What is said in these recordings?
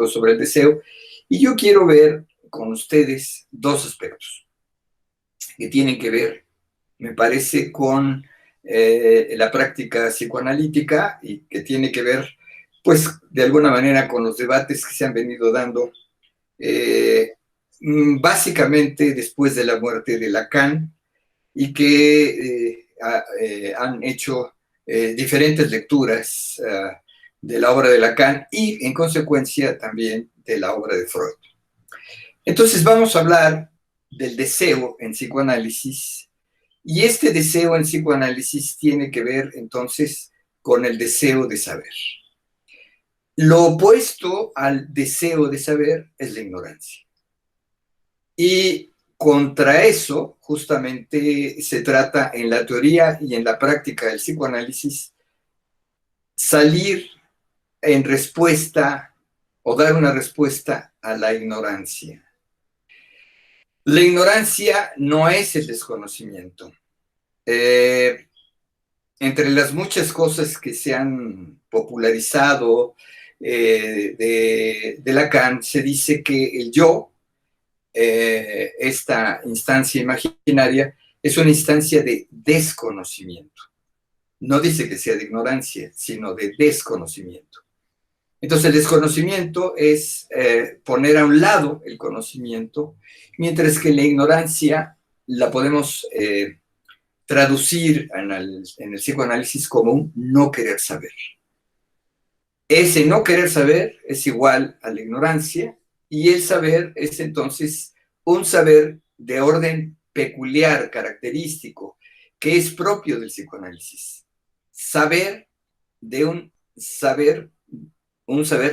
sobre el deseo, y yo quiero ver con ustedes dos aspectos que tienen que ver, me parece, con la práctica psicoanalítica y que tiene que ver, pues, de alguna manera con los debates que se han venido dando básicamente después de la muerte de Lacan y que han hecho diferentes lecturas de la obra de Lacan y, en consecuencia, también de la obra de Freud. Entonces vamos a hablar del deseo en psicoanálisis, y este deseo en psicoanálisis tiene que ver entonces con el deseo de saber. Lo opuesto al deseo de saber es la ignorancia. Y contra eso justamente se trata en la teoría y en la práctica del psicoanálisis salir en respuesta o dar una respuesta a la ignorancia. La ignorancia no es el desconocimiento. Entre las muchas cosas que se han popularizado de Lacan, se dice que el yo, esta instancia imaginaria, es una instancia de desconocimiento. No dice que sea de ignorancia, sino de desconocimiento. Entonces el desconocimiento es poner a un lado el conocimiento, mientras que la ignorancia la podemos traducir en el psicoanálisis como un no querer saber. Ese no querer saber es igual a la ignorancia, y el saber es entonces un saber de orden peculiar, característico, que es propio del psicoanálisis. Saber de un saber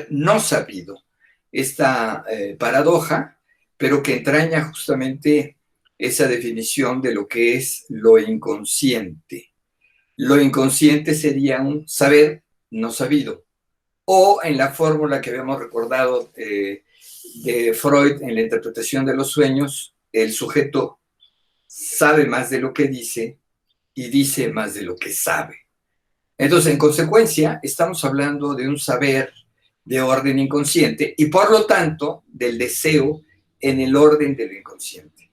no sabido. Esta paradoja, pero que entraña justamente esa definición de lo que es lo inconsciente. Lo inconsciente sería un saber no sabido, o en la fórmula que habíamos recordado de Freud en la interpretación de los sueños, el sujeto sabe más de lo que dice y dice más de lo que sabe. Entonces, en consecuencia, estamos hablando de un saber de orden inconsciente y, por lo tanto, del deseo en el orden del inconsciente.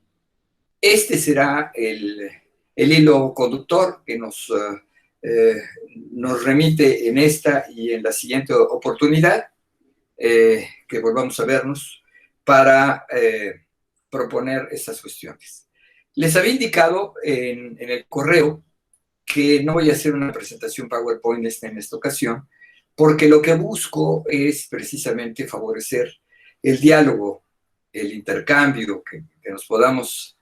Este será el hilo conductor que nos remite en esta y en la siguiente oportunidad, que volvamos a vernos para proponer estas cuestiones. Les había indicado en el correo que no voy a hacer una presentación PowerPoint en esta ocasión, porque lo que busco es precisamente favorecer el diálogo, el intercambio, que nos podamos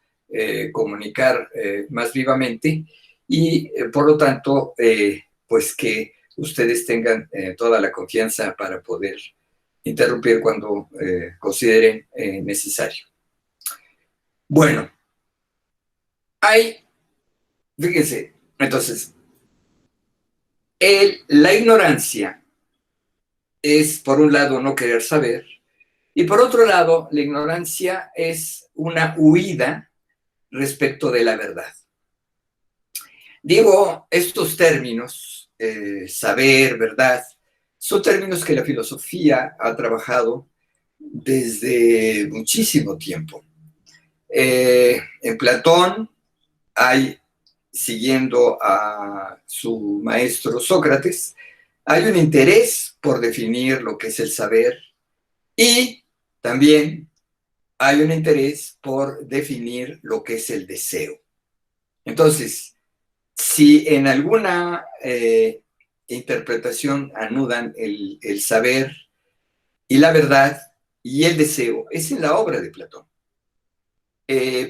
comunicar más vivamente y, por lo tanto, pues que ustedes tengan toda la confianza para poder interrumpir cuando consideren necesario. Bueno, fíjense, entonces, la ignorancia es, por un lado, no querer saber, y por otro lado, la ignorancia es una huida respecto de la verdad. Digo, estos términos, saber, verdad, son términos que la filosofía ha trabajado desde muchísimo tiempo. En Platón hay, siguiendo a su maestro Sócrates, hay un interés por definir lo que es el saber, y también hay un interés por definir lo que es el deseo. Entonces, si en alguna interpretación anudan el saber y la verdad y el deseo, es en la obra de Platón.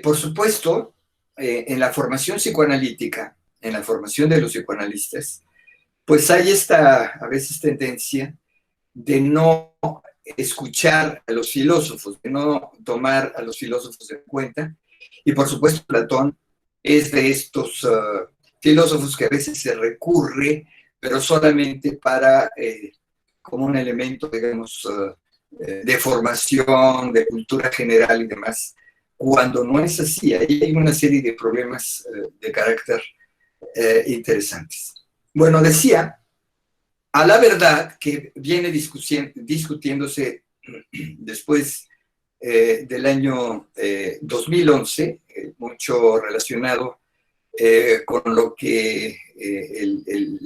Por supuesto, en la formación psicoanalítica, en la formación de los psicoanalistas, pues hay a veces tendencia de no escuchar a los filósofos, de no tomar a los filósofos en cuenta, y por supuesto Platón es de estos filósofos que a veces se recurre, pero solamente para, como un elemento, digamos, de formación, de cultura general y demás, cuando no es así. Ahí hay una serie de problemas de carácter interesantes. Bueno, decía, a la verdad que viene discutiéndose después del año 2011, mucho relacionado con lo que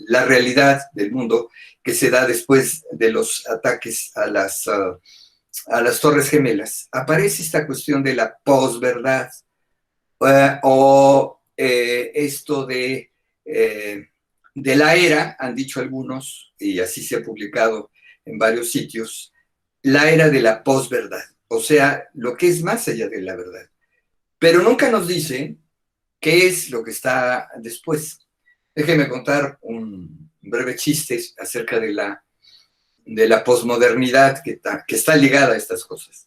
la realidad del mundo que se da después de los ataques a las Torres Gemelas. Aparece esta cuestión de la posverdad, o esto de la era, han dicho algunos, y así se ha publicado en varios sitios, la era de la posverdad, o sea, lo que es más allá de la verdad. Pero nunca nos dicen qué es lo que está después. Déjeme contar un breve chiste acerca de la posmodernidad que está ligada a estas cosas.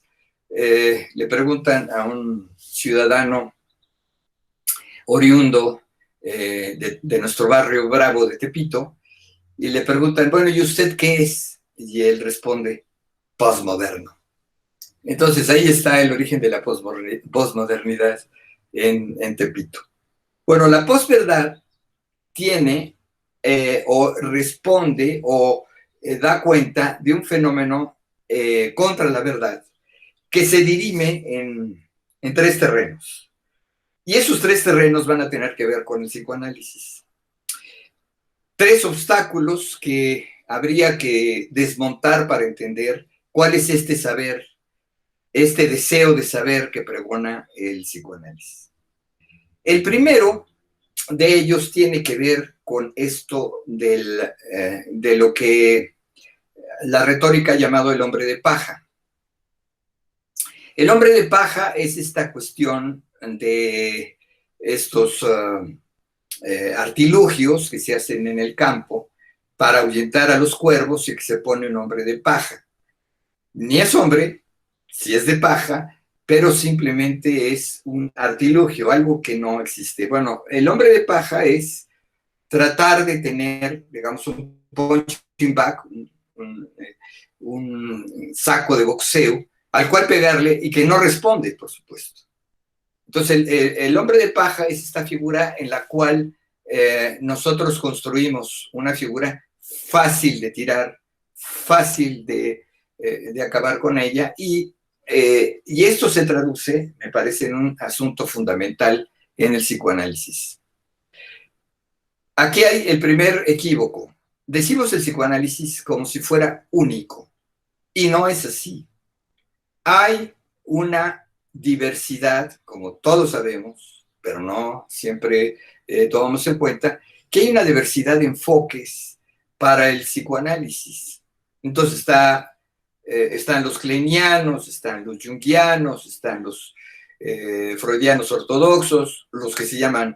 Le preguntan a un ciudadano oriundo de nuestro barrio Bravo de Tepito, y le preguntan, bueno, ¿y usted qué es? Y él responde, posmoderno. Entonces ahí está el origen de la posmodernidad en Tepito. Bueno, la posverdad tiene o responde o da cuenta de un fenómeno contra la verdad que se dirime en tres terrenos. Y esos tres terrenos van a tener que ver con el psicoanálisis. Tres obstáculos que habría que desmontar para entender cuál es este saber, este deseo de saber que pregona el psicoanálisis. El primero de ellos tiene que ver con esto de lo que la retórica ha llamado el hombre de paja. El hombre de paja es esta cuestión de estos artilugios que se hacen en el campo para ahuyentar a los cuervos y que se pone un hombre de paja. Ni es hombre, si es de paja, pero simplemente es un artilugio, algo que no existe. Bueno, el hombre de paja es tratar de tener, digamos, un punching bag, un saco de boxeo, al cual pegarle y que no responde, por supuesto. Entonces, el hombre de paja es esta figura en la cual nosotros construimos una figura fácil de tirar, fácil de acabar con ella, y esto se traduce, me parece, en un asunto fundamental en el psicoanálisis. Aquí hay el primer equívoco. Decimos el psicoanálisis como si fuera único, y no es así. Hay una diversidad, como todos sabemos, pero no siempre tomamos en cuenta, que hay una diversidad de enfoques para el psicoanálisis. Entonces están los kleinianos, están los junguianos, están los freudianos ortodoxos, los que se llaman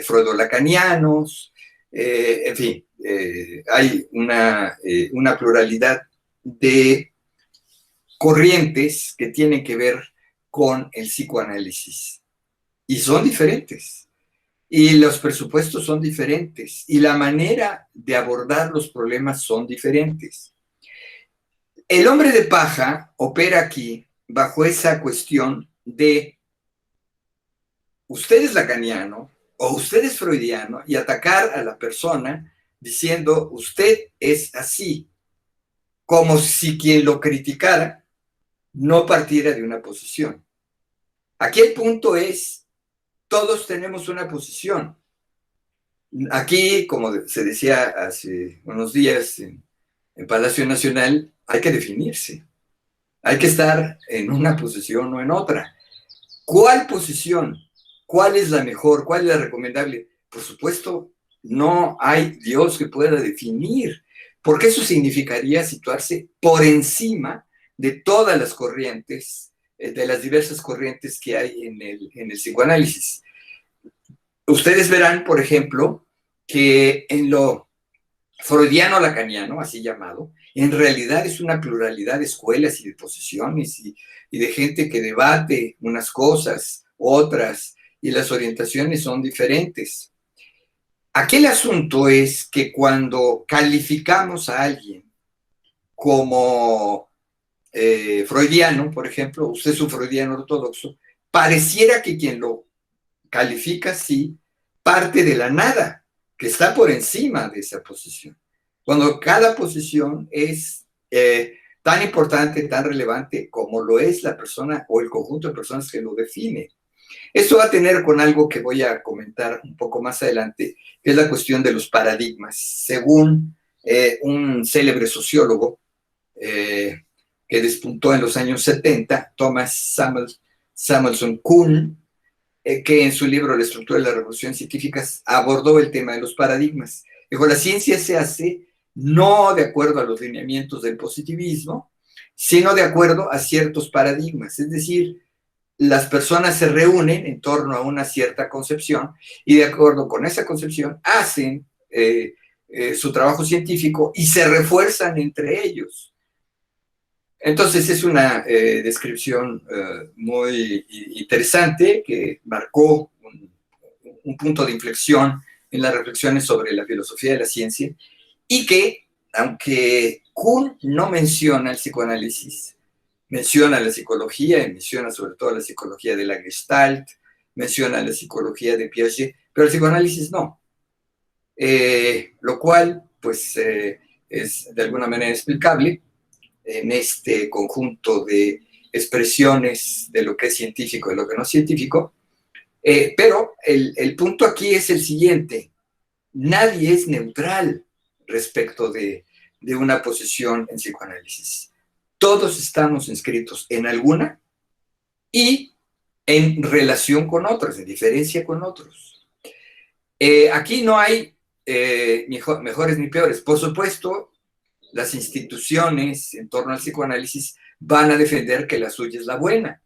freudolacanianos, en fin, hay una pluralidad de corrientes que tienen que ver con el psicoanálisis. Y son diferentes. Y los presupuestos son diferentes. Y la manera de abordar los problemas son diferentes. El hombre de paja opera aquí bajo esa cuestión de usted es lacaniano o usted es freudiano y atacar a la persona diciendo usted es así, como si quien lo criticara no partiera de una posición. Aquí el punto es, todos tenemos una posición. Aquí, como se decía hace unos días en Palacio Nacional, hay que definirse. Hay que estar en una posición o en otra. ¿Cuál posición? ¿Cuál es la mejor? ¿Cuál es la recomendable? Por supuesto, no hay Dios que pueda definir, porque eso significaría situarse por encima de todas las corrientes, de las diversas corrientes que hay en el psicoanálisis. Ustedes verán, por ejemplo, que en lo freudiano-lacaniano, así llamado, en realidad es una pluralidad de escuelas y de posiciones y de gente que debate unas cosas, otras, y las orientaciones son diferentes. Aquí el asunto es que cuando calificamos a alguien como freudiano, por ejemplo, usted es un freudiano ortodoxo, pareciera que quien lo califica así parte de la nada, que está por encima de esa posición. Cuando cada posición es tan importante, tan relevante como lo es la persona o el conjunto de personas que lo define. Esto va a tener con algo que voy a comentar un poco más adelante, que es la cuestión de los paradigmas. Según un célebre sociólogo que despuntó en los años 70, Thomas Samuelson Kuhn, que en su libro La estructura de las revoluciones científicas abordó el tema de los paradigmas. Dijo, la ciencia se hace no de acuerdo a los lineamientos del positivismo, sino de acuerdo a ciertos paradigmas. Es decir, las personas se reúnen en torno a una cierta concepción y de acuerdo con esa concepción hacen su trabajo científico y se refuerzan entre ellos. Entonces es una descripción muy interesante que marcó un punto de inflexión en las reflexiones sobre la filosofía de la ciencia y que, aunque Kuhn no menciona el psicoanálisis, menciona la psicología y menciona sobre todo la psicología de la Gestalt, menciona la psicología de Piaget, pero el psicoanálisis no. Lo cual, pues, es de alguna manera explicable en este conjunto de expresiones de lo que es científico y lo que no es científico, pero el punto aquí es el siguiente: nadie es neutral respecto de una posición en psicoanálisis. Todos estamos inscritos en alguna y en relación con otras, en diferencia con otros. Aquí no hay mejores ni peores. Por supuesto, las instituciones en torno al psicoanálisis van a defender que la suya es la buena,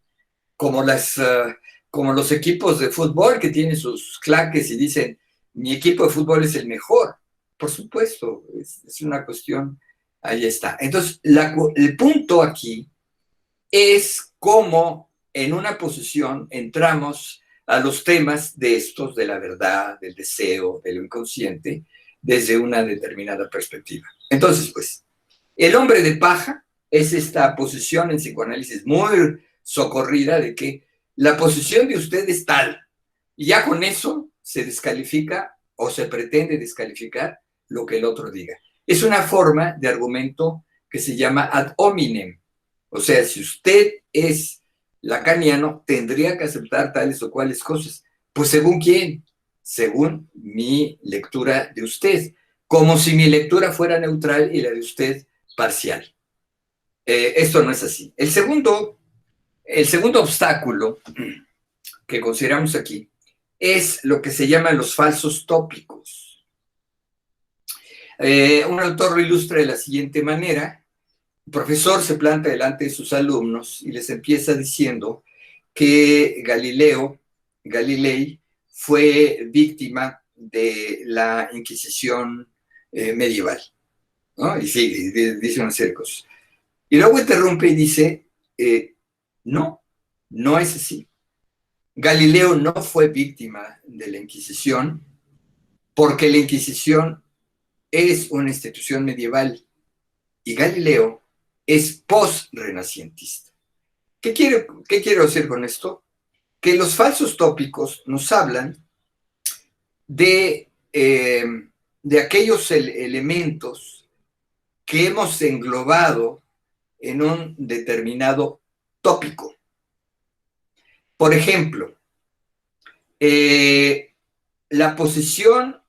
como los equipos de fútbol que tienen sus claques y dicen, mi equipo de fútbol es el mejor. Por supuesto, es una cuestión, ahí está. Entonces, el punto aquí es cómo en una posición entramos a los temas de estos, de la verdad, del deseo, de lo inconsciente, desde una determinada perspectiva. Entonces, pues, el hombre de paja es esta posición en psicoanálisis muy socorrida de que la posición de usted es tal, y ya con eso se descalifica o se pretende descalificar lo que el otro diga. Es una forma de argumento que se llama ad hominem. O sea, si usted es lacaniano, tendría que aceptar tales o cuales cosas. Pues según quién, según mi lectura de usted, como si mi lectura fuera neutral y la de usted parcial. Esto no es así. El segundo obstáculo que consideramos aquí es lo que se llama los falsos tópicos. Un autor lo ilustra de la siguiente manera. El profesor se planta delante de sus alumnos y les empieza diciendo que Galilei fue víctima de la Inquisición medieval, ¿no? Y sigue, dice una serie de cosas. Y luego interrumpe y dice, no, no es así. Galileo no fue víctima de la Inquisición porque la Inquisición es una institución medieval y Galileo es post-renacentista. ¿Qué quiero decir con esto? Que los falsos tópicos nos hablan de aquellos elementos que hemos englobado en un determinado tópico. Por ejemplo, la posición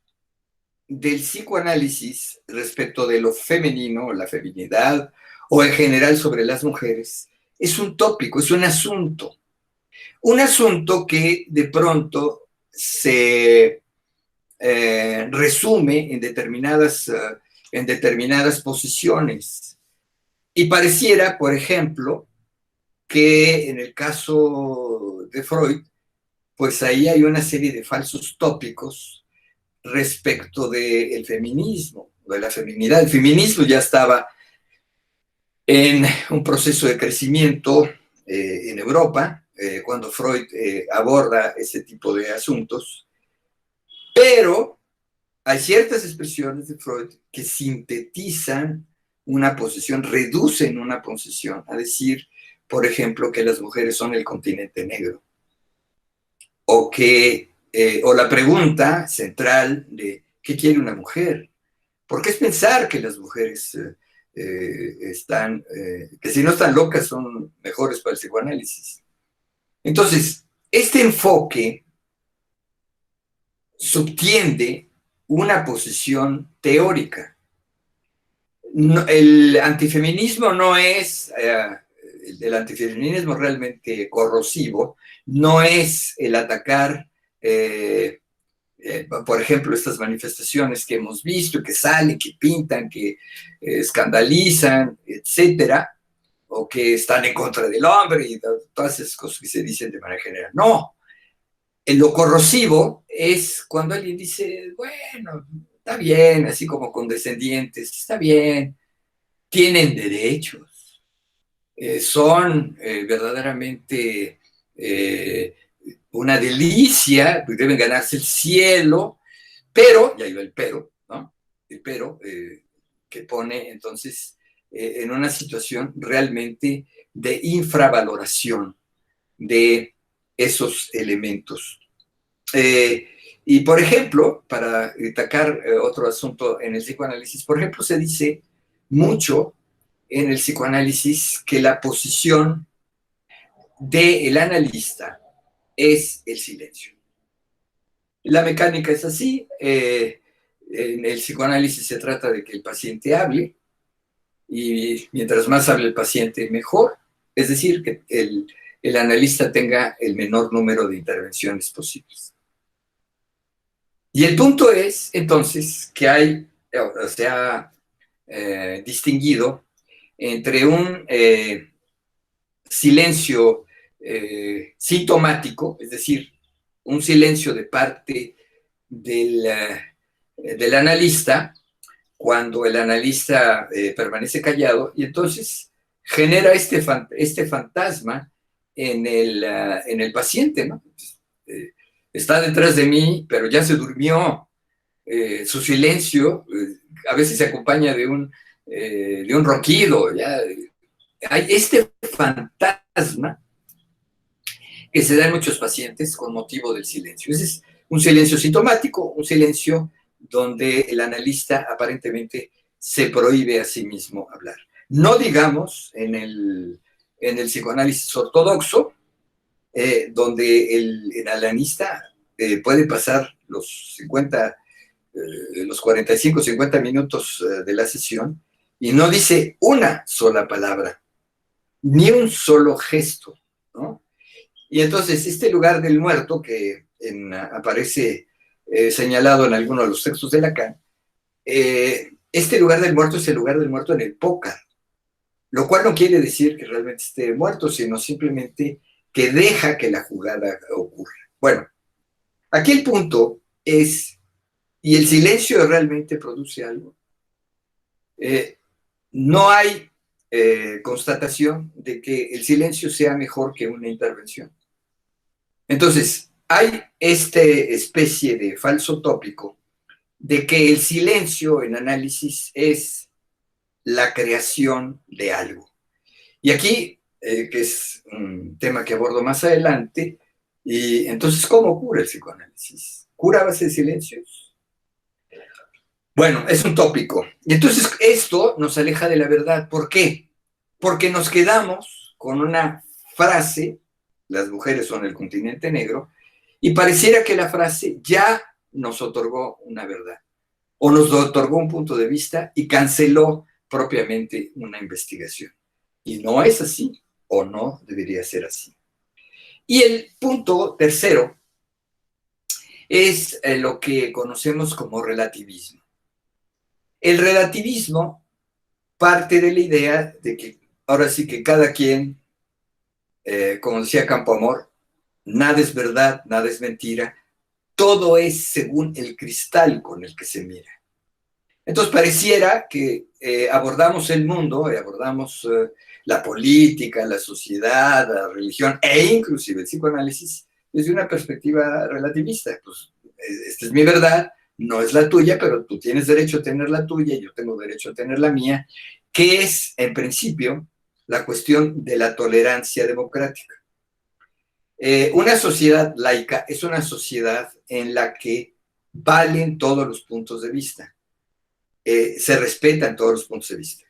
del psicoanálisis respecto de lo femenino, la feminidad, o en general sobre las mujeres, es un tópico, es un asunto. Un asunto que de pronto se resume en determinadas posiciones. Y pareciera, por ejemplo, que en el caso de Freud, pues ahí hay una serie de falsos tópicos respecto del feminismo, de la feminidad. El feminismo ya estaba en un proceso de crecimiento en Europa, cuando Freud aborda ese tipo de asuntos, pero hay ciertas expresiones de Freud que sintetizan una posición, reducen una posición, a decir, por ejemplo, que las mujeres son el continente negro, o la pregunta central de ¿qué quiere una mujer? Porque es pensar que las mujeres que si no están locas son mejores para el psicoanálisis. Entonces, este enfoque subtiende una posición teórica. No, el antifeminismo no es, el antifeminismo realmente corrosivo, no es el atacar, por ejemplo, estas manifestaciones que hemos visto, que salen, que pintan, que escandalizan, etcétera, o que están en contra del hombre y todas esas cosas que se dicen de manera general. No, lo corrosivo es cuando alguien dice, bueno, está bien, así como condescendientes, está bien, tienen derechos, son verdaderamente una delicia, deben ganarse el cielo, pero, y ahí va el pero, ¿no? El pero que pone entonces en una situación realmente de infravaloración de esos elementos. Y por ejemplo, para atacar otro asunto en el psicoanálisis, por ejemplo, se dice mucho en el psicoanálisis que la posición del analista es el silencio. La mecánica es así, en el psicoanálisis se trata de que el paciente hable y mientras más hable el paciente, mejor. Es decir, que el analista tenga el menor número de intervenciones posibles. Y el punto es, entonces, que se ha distinguido entre un silencio sintomático, es decir, un silencio de parte del analista, cuando el analista permanece callado, y entonces genera este fantasma en el paciente, ¿no? Está detrás de mí, pero ya se durmió. Su silencio a veces se acompaña de un ronquido. ¿Ya? Hay este fantasma que se da en muchos pacientes con motivo del silencio. Ese es un silencio sintomático, un silencio donde el analista aparentemente se prohíbe a sí mismo hablar. No digamos en el psicoanálisis ortodoxo, donde el analista puede pasar los 45, 50 minutos de la sesión y no dice una sola palabra, ni un solo gesto, ¿no? Y entonces este lugar del muerto que aparece señalado en algunos de los textos de Lacan, este lugar del muerto es el lugar del muerto en el pócar, lo cual no quiere decir que realmente esté muerto, sino simplemente que deja que la jugada ocurra. Bueno, aquí el punto es, ¿y el silencio realmente produce algo? No hay constatación de que el silencio sea mejor que una intervención. Entonces, hay esta especie de falso tópico de que el silencio en análisis es la creación de algo. Y aquí, que es un tema que abordo más adelante, y entonces, ¿cómo cura el psicoanálisis? ¿Cura a base de silencios? Bueno, es un tópico. Y entonces esto nos aleja de la verdad. ¿Por qué? Porque nos quedamos con una frase, las mujeres son el continente negro, y pareciera que la frase ya nos otorgó una verdad, o nos otorgó un punto de vista y canceló propiamente una investigación. Y no es así, o no debería ser así. Y el punto tercero es lo que conocemos como relativismo. El relativismo parte de la idea de que ahora sí que cada quien, como decía Campoamor, nada es verdad, nada es mentira, todo es según el cristal con el que se mira. Entonces pareciera que abordamos el mundo, abordamos la política, la sociedad, la religión e inclusive el psicoanálisis desde una perspectiva relativista. Pues esta es mi verdad, no es la tuya, pero tú tienes derecho a tener la tuya, yo tengo derecho a tener la mía, que es en principio la cuestión de la tolerancia democrática. Una sociedad laica es una sociedad en la que valen todos los puntos de vista. Se respetan todos los puntos de vista.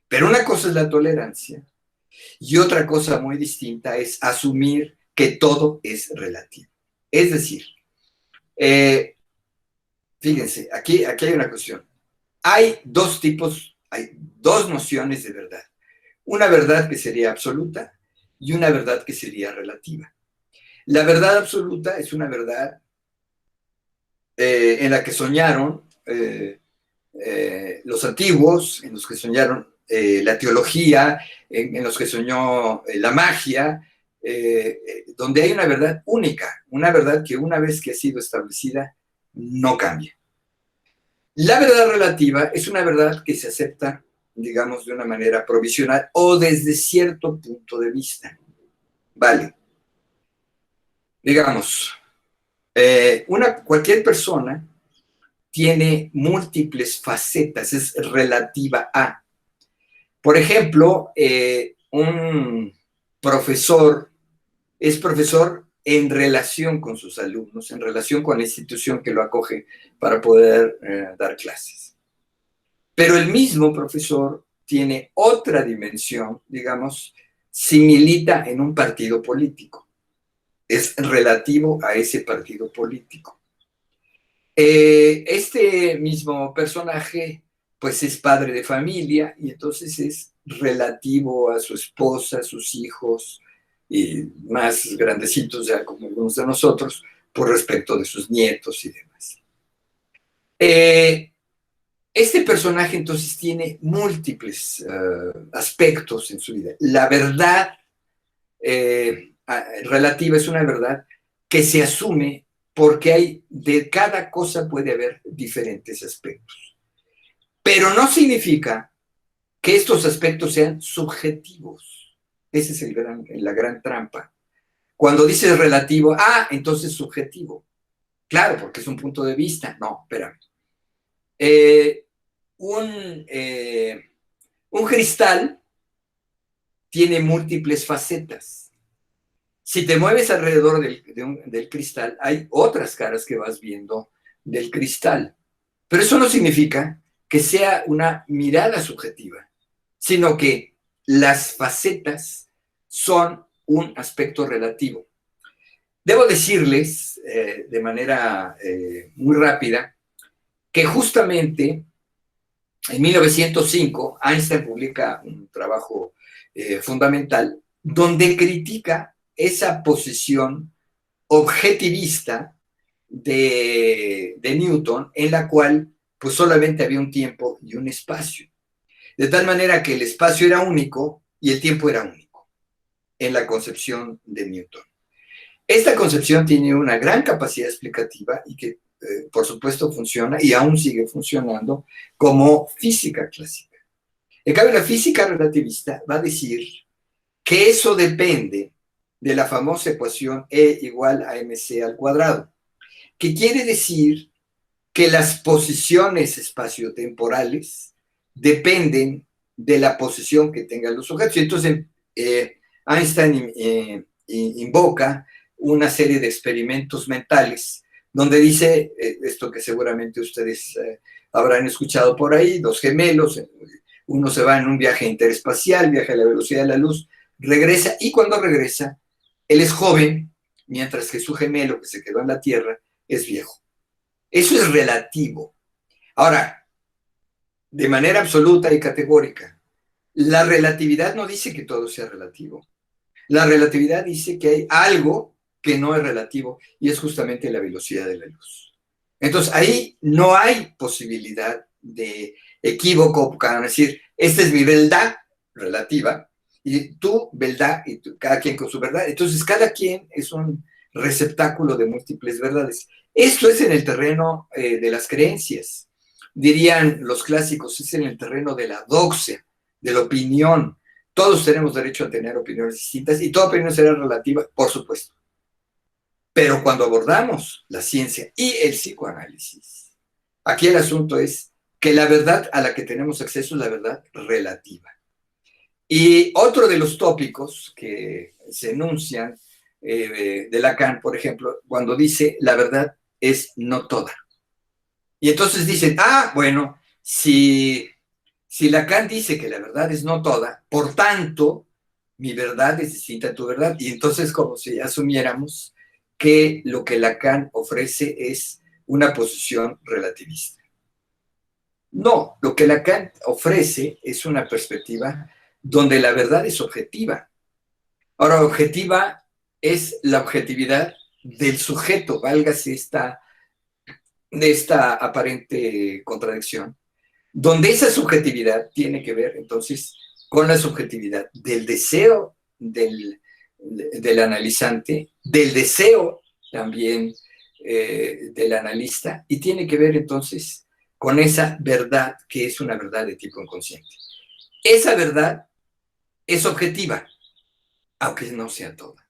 Pero una cosa es la tolerancia y otra cosa muy distinta es asumir que todo es relativo. Es decir, fíjense, aquí hay una cuestión. Hay hay dos nociones de verdad. Una verdad que sería absoluta y una verdad que sería relativa. La verdad absoluta es una verdad en la que soñaron los antiguos, en los que soñaron la teología, en los que soñó la magia, donde hay una verdad única, una verdad que una vez que ha sido establecida, no cambia. La verdad relativa es una verdad que se acepta, digamos, de una manera provisional o desde cierto punto de vista. Vale. Digamos, cualquier persona tiene múltiples facetas, es relativa a. Por ejemplo, un profesor es profesor en relación con sus alumnos, en relación con la institución que lo acoge para poder dar clases. Pero el mismo profesor tiene otra dimensión, digamos, si milita en un partido político. Es relativo a ese partido político. Este mismo personaje, pues es padre de familia y entonces es relativo a su esposa, a sus hijos, y más grandecitos ya como algunos de nosotros, por respecto de sus nietos y demás. Este personaje entonces tiene múltiples aspectos en su vida. La verdad relativa es una verdad que se asume porque de cada cosa puede haber diferentes aspectos. Pero no significa que estos aspectos sean subjetivos. Esa es la gran trampa. Cuando dices relativo, entonces subjetivo. Claro, porque es un punto de vista. No, espérame. Un cristal tiene múltiples facetas. Si te mueves alrededor del cristal, hay otras caras que vas viendo del cristal. Pero eso no significa que sea una mirada subjetiva, sino que las facetas son un aspecto relativo. Debo decirles de manera muy rápida que justamente en 1905 Einstein publica un trabajo fundamental donde critica esa posición objetivista de Newton, en la cual pues solamente había un tiempo y un espacio. De tal manera que el espacio era único y el tiempo era único en la concepción de Newton. Esta concepción tiene una gran capacidad explicativa y que, por supuesto, funciona y aún sigue funcionando como física clásica. En cambio, la física relativista va a decir que eso depende de la famosa ecuación E igual a mc al cuadrado, que quiere decir que las posiciones espaciotemporales dependen de la posición que tengan los objetos. Entonces, Einstein invoca una serie de experimentos mentales donde dice esto que seguramente ustedes habrán escuchado por ahí: dos gemelos, uno se va en un viaje interespacial, viaja a la velocidad de la luz, regresa, y cuando regresa, él es joven, mientras que su gemelo, que se quedó en la Tierra, es viejo. Eso es relativo. Ahora, de manera absoluta y categórica, la relatividad no dice que todo sea relativo. La relatividad dice que hay algo que no es relativo y es justamente la velocidad de la luz. Entonces, ahí no hay posibilidad de equívoco para decir, esta es mi verdad relativa y tu verdad, y cada quien con su verdad. Entonces, cada quien es un receptáculo de múltiples verdades. Esto es en el terreno de las creencias. Dirían los clásicos, es en el terreno de la doxia, de la opinión. Todos tenemos derecho a tener opiniones distintas y toda opinión será relativa, por supuesto. Pero cuando abordamos la ciencia y el psicoanálisis, aquí el asunto es que la verdad a la que tenemos acceso es la verdad relativa. Y otro de los tópicos que se enuncian de Lacan, por ejemplo, cuando dice la verdad es no toda. Y entonces dicen, bueno, si Si Lacan dice que la verdad es no toda, por tanto, mi verdad es distinta a tu verdad. Y entonces como si asumiéramos que lo que Lacan ofrece es una posición relativista. No, lo que Lacan ofrece es una perspectiva donde la verdad es objetiva. Ahora, objetiva es la objetividad del sujeto, válgase de esta aparente contradicción, donde esa subjetividad tiene que ver entonces con la subjetividad del deseo del analizante, del deseo también del analista, y tiene que ver entonces con esa verdad que es una verdad de tipo inconsciente. Esa verdad es objetiva, aunque no sea toda.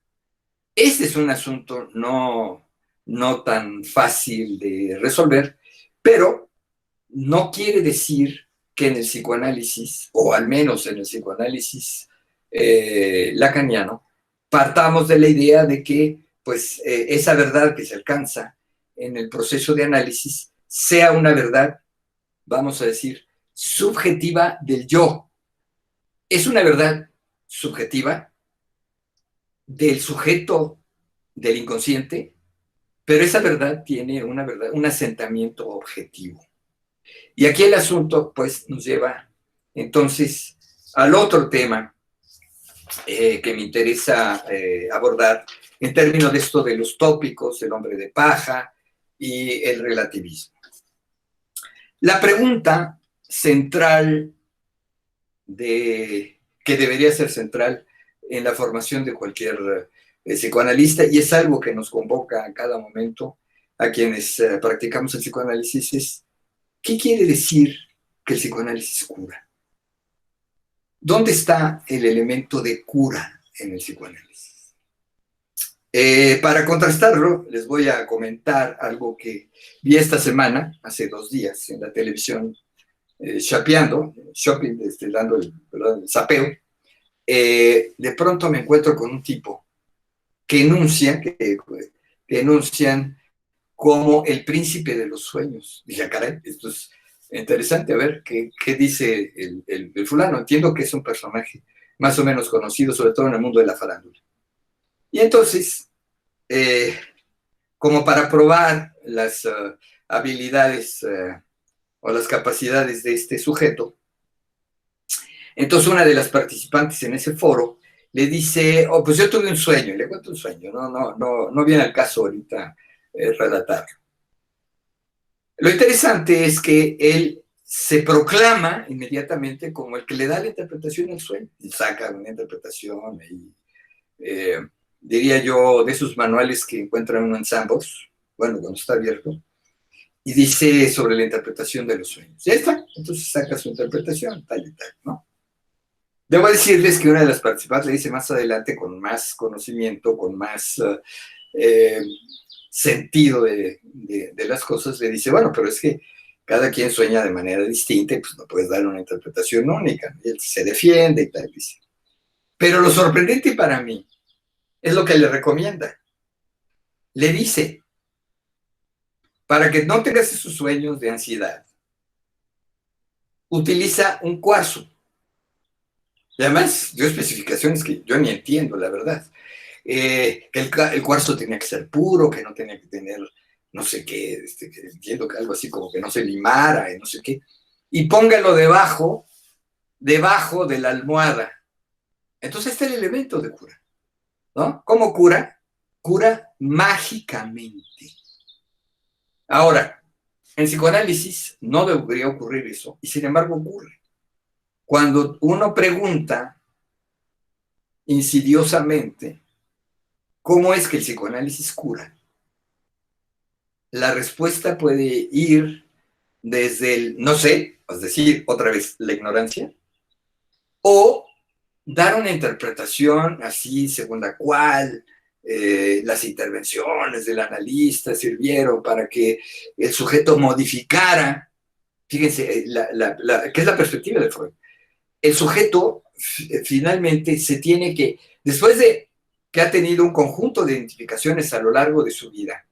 Este es un asunto no tan fácil de resolver, pero no quiere decir que en el psicoanálisis, o al menos en el psicoanálisis lacaniano, partamos de la idea de que pues, esa verdad que se alcanza en el proceso de análisis sea una verdad, vamos a decir, subjetiva del yo. Es una verdad subjetiva del sujeto del inconsciente, pero esa verdad tiene una verdad, un asentamiento objetivo. Y aquí el asunto, pues, nos lleva entonces al otro tema que me interesa abordar en términos de esto de los tópicos, el hombre de paja y el relativismo. La pregunta central que debería ser central en la formación de cualquier psicoanalista, y es algo que nos convoca a cada momento a quienes practicamos el psicoanálisis, es ¿qué quiere decir que el psicoanálisis cura? ¿Dónde está el elemento de cura en el psicoanálisis? Para contrastarlo, les voy a comentar algo que vi esta semana, hace 2 días, en la televisión, shopping, dando el zapeo. De pronto me encuentro con un tipo que enuncian como el príncipe de los sueños. Dije, caray, esto es interesante, a ver qué dice el fulano. Entiendo que es un personaje más o menos conocido, sobre todo en el mundo de la farándula. Y entonces, como para probar las habilidades o las capacidades de este sujeto, entonces una de las participantes en ese foro le dice, oh, pues yo tuve un sueño, y le cuento un sueño, no viene al caso ahorita relatarlo. Lo interesante es que él se proclama inmediatamente como el que le da la interpretación al sueño, y saca una interpretación, y, diría yo, de esos manuales que encuentran uno en Sandbox, bueno, cuando está abierto, y dice sobre la interpretación de los sueños. Ya está, entonces saca su interpretación, tal y tal, ¿no? Debo decirles que una de las participantes le dice más adelante, con más conocimiento, con más sentido de las cosas, le dice, bueno, pero es que cada quien sueña de manera distinta y pues no puedes dar una interpretación única. Y él se defiende y tal, dice. Pero lo sorprendente para mí es lo que le recomienda. Le dice, para que no tengas esos sueños de ansiedad, utiliza un cuarzo. Y además dio especificaciones que yo ni entiendo, la verdad. Que el cuarzo tenía que ser puro, que no tenía que tener no sé qué, que entiendo que algo así como que no se limara, y no sé qué. Y póngalo debajo de la almohada. Entonces está el elemento de cura, ¿no? ¿Cómo cura? Cura mágicamente. Ahora, en psicoanálisis no debería ocurrir eso, y sin embargo ocurre. Cuando uno pregunta insidiosamente cómo es que el psicoanálisis cura, la respuesta puede ir desde el no sé, es decir, otra vez, la ignorancia, o dar una interpretación así, según la cual las intervenciones del analista sirvieron para que el sujeto modificara, fíjense, ¿qué es la perspectiva de Freud? El sujeto finalmente se tiene que, después de que ha tenido un conjunto de identificaciones a lo largo de su vida,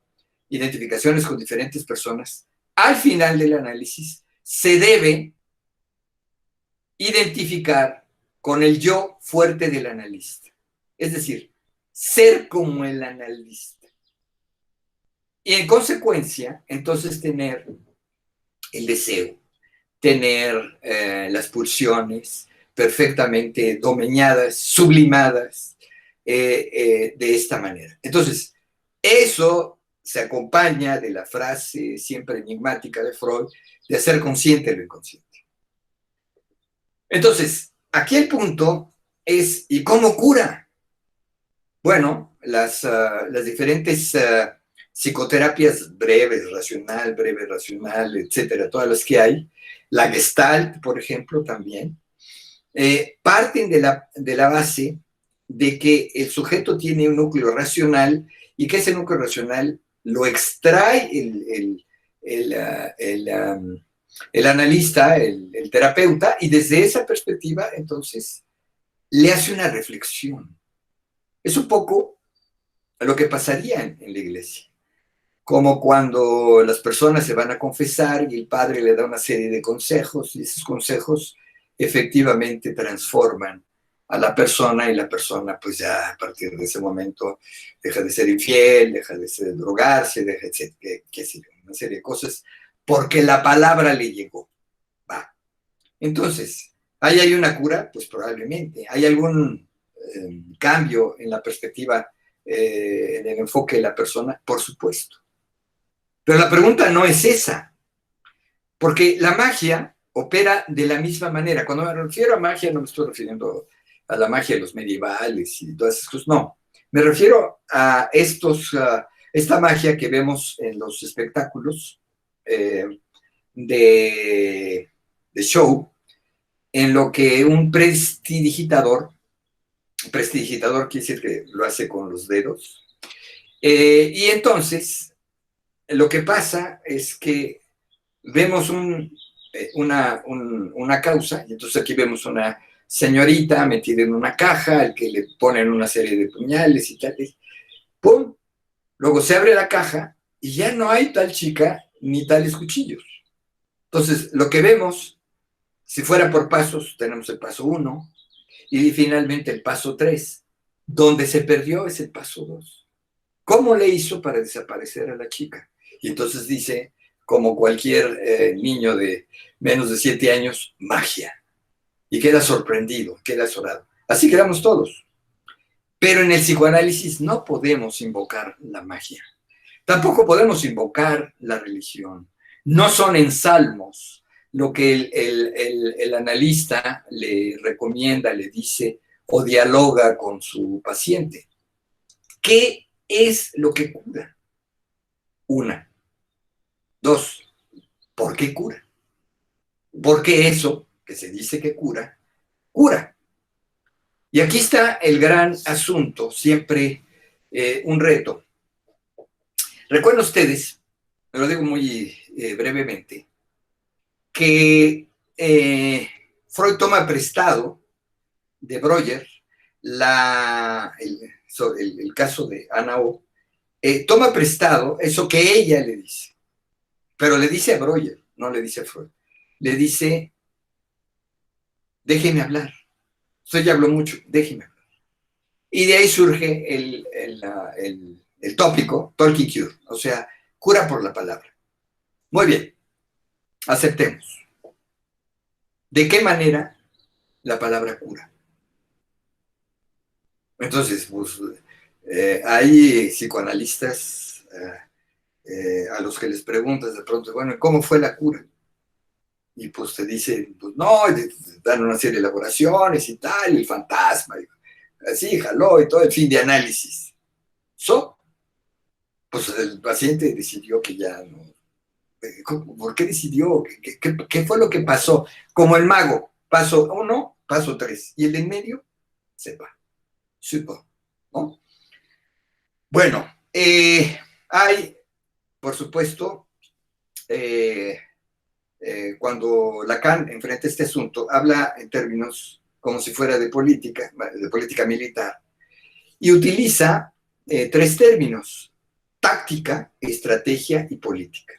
identificaciones con diferentes personas, al final del análisis se debe identificar con el yo fuerte del analista. Es decir, ser como el analista. Y en consecuencia, entonces tener el deseo, tener las pulsiones perfectamente domeñadas, sublimadas de esta manera. Entonces, eso se acompaña de la frase siempre enigmática de Freud de hacer consciente lo inconsciente. Entonces, aquí el punto es, ¿y cómo cura? Bueno, las diferentes psicoterapias breve, racional, etcétera, todas las que hay, la Gestalt, por ejemplo, también, parten de la base de que el sujeto tiene un núcleo racional y que ese núcleo racional lo extrae el analista, el terapeuta, y desde esa perspectiva, entonces, le hace una reflexión. Es un poco lo que pasaría en la iglesia. Como cuando las personas se van a confesar y el padre le da una serie de consejos y esos consejos efectivamente transforman a la persona y la persona pues ya a partir de ese momento deja de ser infiel, deja de ser drogarse, deja de ser una serie de cosas porque la palabra le llegó. Va. Entonces, ¿ahí hay una cura? Pues probablemente. ¿Hay algún cambio en la perspectiva, en el enfoque de la persona? Por supuesto. Pero la pregunta no es esa, porque la magia opera de la misma manera. Cuando me refiero a magia no me estoy refiriendo a la magia de los medievales y todas esas cosas, no. Me refiero a esta magia que vemos en los espectáculos de show, en lo que un prestidigitador quiere decir que lo hace con los dedos, y entonces lo que pasa es que vemos una causa, y entonces aquí vemos una señorita metida en una caja, al que le ponen una serie de puñales y tal, ¡pum! Luego se abre la caja y ya no hay tal chica ni tales cuchillos. Entonces, lo que vemos, si fuera por pasos, tenemos el paso 1 y finalmente el paso 3. Donde se perdió es el paso 2. ¿Cómo le hizo para desaparecer a la chica? Y entonces dice, como cualquier niño de menos de 7 años, magia. Y queda sorprendido, queda azorado. Así quedamos todos. Pero en el psicoanálisis no podemos invocar la magia. Tampoco podemos invocar la religión. No son ensalmos lo que el analista le recomienda, le dice o dialoga con su paciente. ¿Qué es lo que cura? Una. Dos, ¿por qué cura? Porque eso que se dice que cura, cura. Y aquí está el gran asunto, siempre un reto. Recuerden ustedes, me lo digo muy brevemente, que Freud toma prestado de Breuer el caso de Ana O. Toma prestado eso que ella le dice, pero le dice a Breuer, no le dice a Freud. Le dice, déjeme hablar. Usted ya habló mucho, déjeme hablar. Y de ahí surge el tópico, talking cure, o sea, cura por la palabra. Muy bien, aceptemos. ¿De qué manera la palabra cura? Entonces, pues, hay psicoanalistas a los que les preguntas de pronto, bueno, ¿cómo fue la cura? Y pues te dicen, pues no, dan una serie de elaboraciones y tal, el fantasma, y así, jaló y todo el fin de análisis. Pues el paciente decidió que ya no. ¿Por qué decidió? ¿Qué fue lo que pasó? Como el mago, paso 1, paso 3, y el de en medio, sepa, supo, ¿no? Bueno, hay, por supuesto, cuando Lacan enfrenta este asunto, habla en términos como si fuera de política militar, y utiliza 3 términos: táctica, estrategia y política.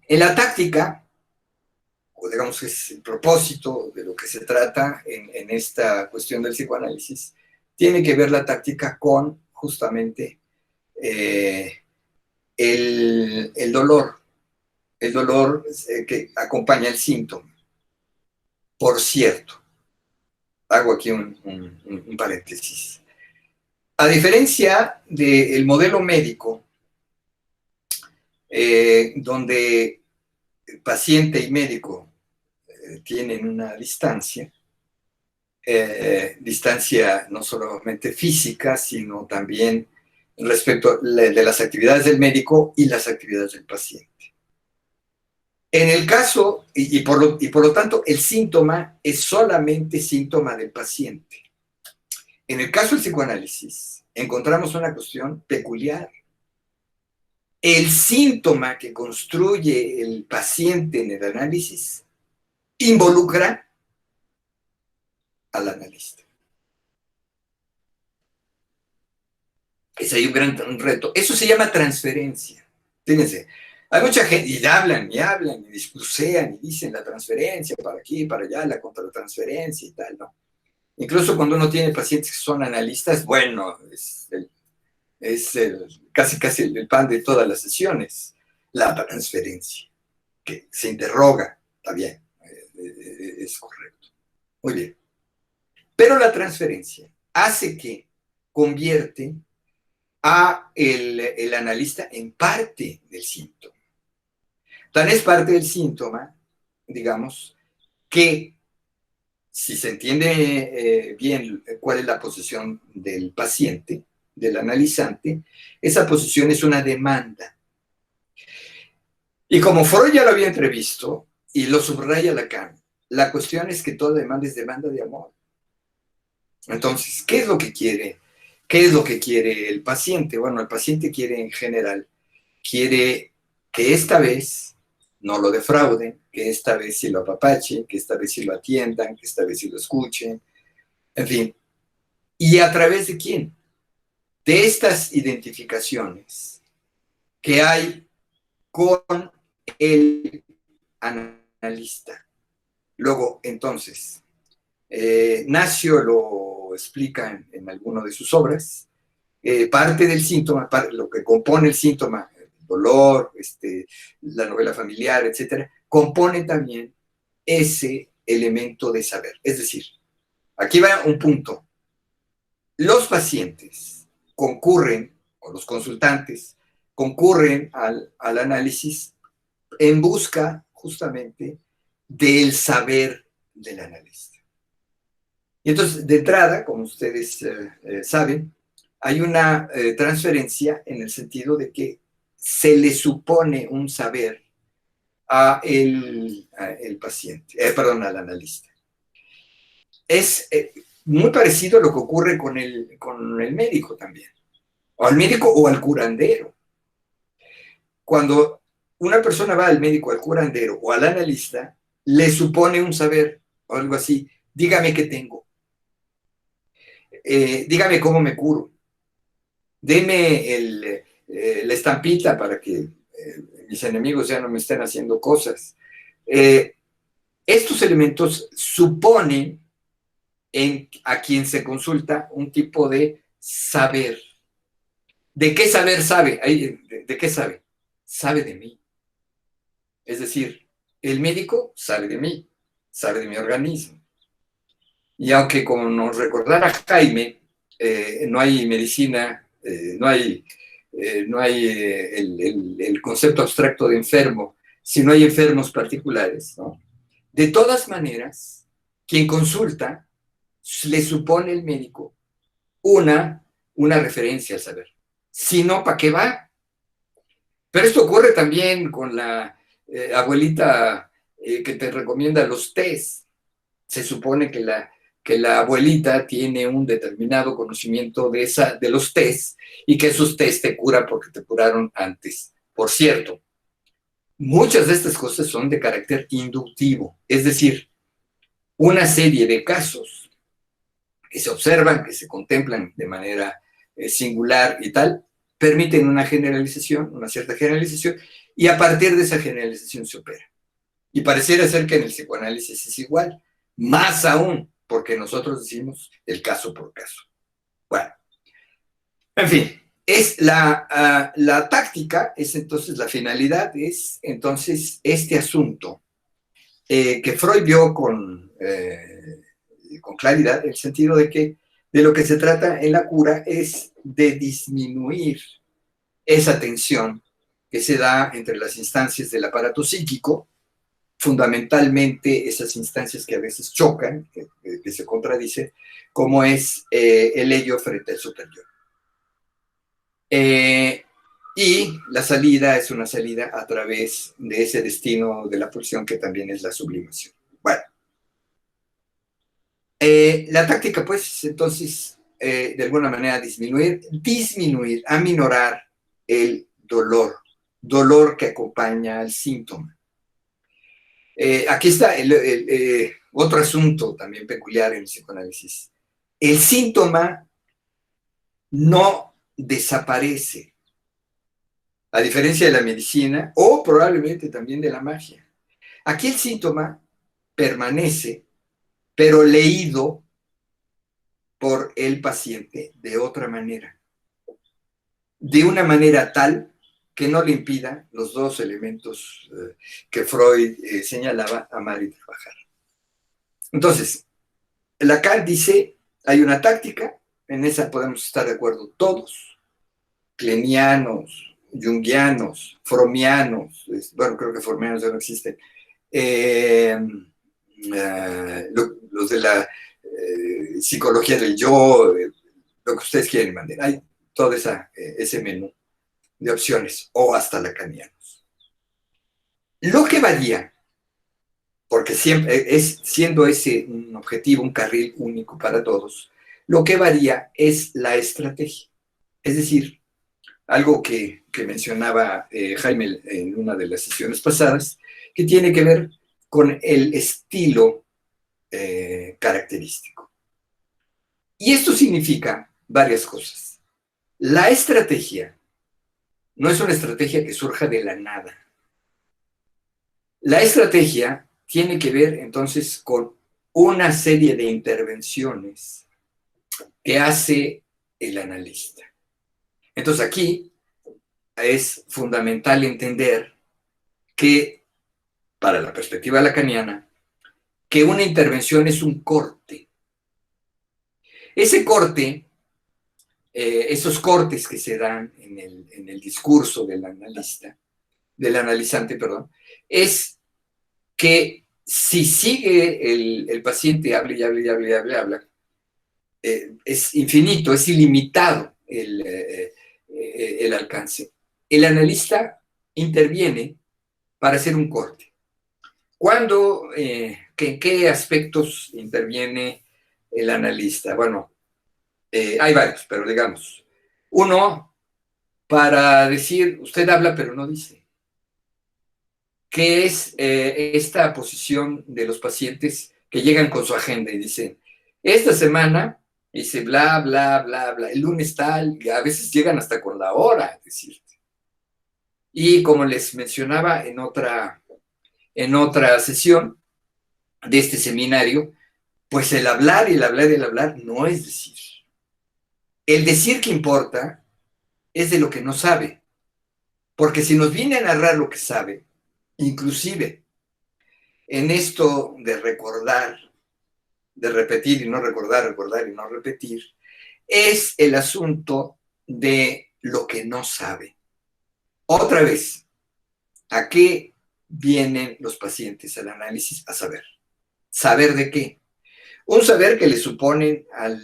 En la táctica, o digamos es el propósito de lo que se trata en esta cuestión del psicoanálisis, tiene que ver la táctica con justamente el dolor que acompaña el síntoma. Por cierto, hago aquí un paréntesis. A diferencia del modelo médico, donde paciente y médico tienen una distancia no solamente física, sino también respecto de las actividades del médico y las actividades del paciente. En el caso, y por lo tanto, el síntoma es solamente síntoma del paciente. En el caso del psicoanálisis, encontramos una cuestión peculiar. El síntoma que construye el paciente en el análisis involucra al analista. Ese es un gran reto. Eso se llama transferencia. Fíjense, hay mucha gente, y hablan, y discursean, y dicen la transferencia, para aquí, para allá, la contratransferencia y tal, ¿no? Incluso cuando uno tiene pacientes que son analistas, bueno, casi el pan de todas las sesiones, la transferencia, que se interroga, está bien, es correcto. Muy bien. Pero la transferencia hace que convierte a el analista en parte del síntoma. Tan es parte del síntoma, digamos, que si se entiende bien cuál es la posición del paciente, del analizante, esa posición es una demanda. Y como Freud ya lo había entrevisto, y lo subraya Lacan, la cuestión es que toda demanda es demanda de amor. Entonces, ¿qué es lo que quiere? ¿Qué es lo que quiere el paciente? Bueno, el paciente quiere en general, quiere que esta vez no lo defrauden, que esta vez sí lo apapachen, que esta vez sí lo atiendan, que esta vez sí lo escuchen, en fin. ¿Y a través de quién? De estas identificaciones que hay con el analista. Luego, entonces, Nacio lo explica en alguna de sus obras, parte del síntoma, lo que compone el síntoma, el dolor, la novela familiar, etcétera, compone también ese elemento de saber. Es decir, aquí va un punto. Los pacientes concurren, o los consultantes, concurren al análisis en busca justamente del saber del analista. Y entonces, de entrada, como ustedes saben, hay una transferencia en el sentido de que se le supone un saber el paciente, al analista. Es muy parecido a lo que ocurre con el médico también, o al médico o al curandero. Cuando una persona va al médico, al curandero o al analista, le supone un saber o algo así. Dígame qué tengo. Dígame cómo me curo. Deme la estampita para que mis enemigos ya no me estén haciendo cosas. Estos elementos suponen a quien se consulta un tipo de saber. ¿De qué saber sabe? ¿De qué sabe? Sabe de mí. Es decir, el médico sabe de mí, sabe de mi organismo. Y aunque, como nos recordara Jaime, no hay medicina, no hay el concepto abstracto de enfermo, sino hay enfermos particulares, ¿no? De todas maneras, quien consulta le supone el médico una referencia al saber. Si no, ¿para qué va? Pero esto ocurre también con la abuelita que te recomienda los tés. Se supone que la abuelita tiene un determinado conocimiento de los tés y que esos tés te curan porque te curaron antes. Por cierto, muchas de estas cosas son de carácter inductivo, es decir, una serie de casos que se observan, que se contemplan de manera singular y tal, permiten una generalización, una cierta generalización, y a partir de esa generalización se opera. Y pareciera ser que en el psicoanálisis es igual, más aún, porque nosotros decimos el caso por caso. Bueno, en fin, es la táctica, es entonces la finalidad, es entonces este asunto que Freud vio con claridad, el sentido de que de lo que se trata en la cura es de disminuir esa tensión que se da entre las instancias del aparato psíquico, fundamentalmente esas instancias que a veces chocan, que se contradicen, como es el ello frente al superior. Y la salida es una salida a través de ese destino de la pulsión que también es la sublimación. Bueno, la táctica, pues, entonces, de alguna manera disminuir, aminorar el dolor que acompaña al síntoma. Aquí está otro asunto también peculiar en el psicoanálisis. El síntoma no desaparece, a diferencia de la medicina o probablemente también de la magia. Aquí el síntoma permanece, pero leído por el paciente de otra manera, de una manera tal que no le impida los dos elementos que Freud señalaba, amar y trabajar. Entonces, Lacan dice, hay una táctica, en esa podemos estar de acuerdo todos, klenianos, jungianos, fromianos, bueno, creo que fromianos ya no existen, los de la psicología del yo, lo que ustedes quieren mandar. Hay todo ese menú de opciones, o hasta lacanianos. Lo que varía, porque siempre es siendo ese un objetivo, un carril único para todos, lo que varía es la estrategia. Es decir, algo que mencionaba Jaime en una de las sesiones pasadas, que tiene que ver con el estilo característico. Y esto significa varias cosas. La estrategia no es una estrategia que surja de la nada. La estrategia tiene que ver entonces con una serie de intervenciones que hace el analista. Entonces aquí es fundamental entender que, para la perspectiva lacaniana, que una intervención es un corte. Ese corte, esos cortes que se dan en el discurso del analista, del analizante, perdón, es que si sigue el paciente, habla y habla y habla y habla, habla, es infinito, es ilimitado el alcance. El analista interviene para hacer un corte. ¿Cuándo, qué aspectos interviene el analista? Bueno, hay varios, pero digamos, uno, para decir, usted habla pero no dice. ¿Qué es esta posición de los pacientes que llegan con su agenda y dicen, esta semana, dice bla, bla, bla, bla, el lunes tal, y a veces llegan hasta con la hora, es decir. Y como les mencionaba en otra sesión de este seminario, pues el hablar y el hablar y el hablar no es decir. El decir que importa es de lo que no sabe. Porque si nos viene a narrar lo que sabe, inclusive en esto de recordar, de repetir y no recordar, recordar y no repetir, es el asunto de lo que no sabe. Otra vez, ¿a qué vienen los pacientes al análisis? A saber. ¿Saber de qué? Un saber que le suponen al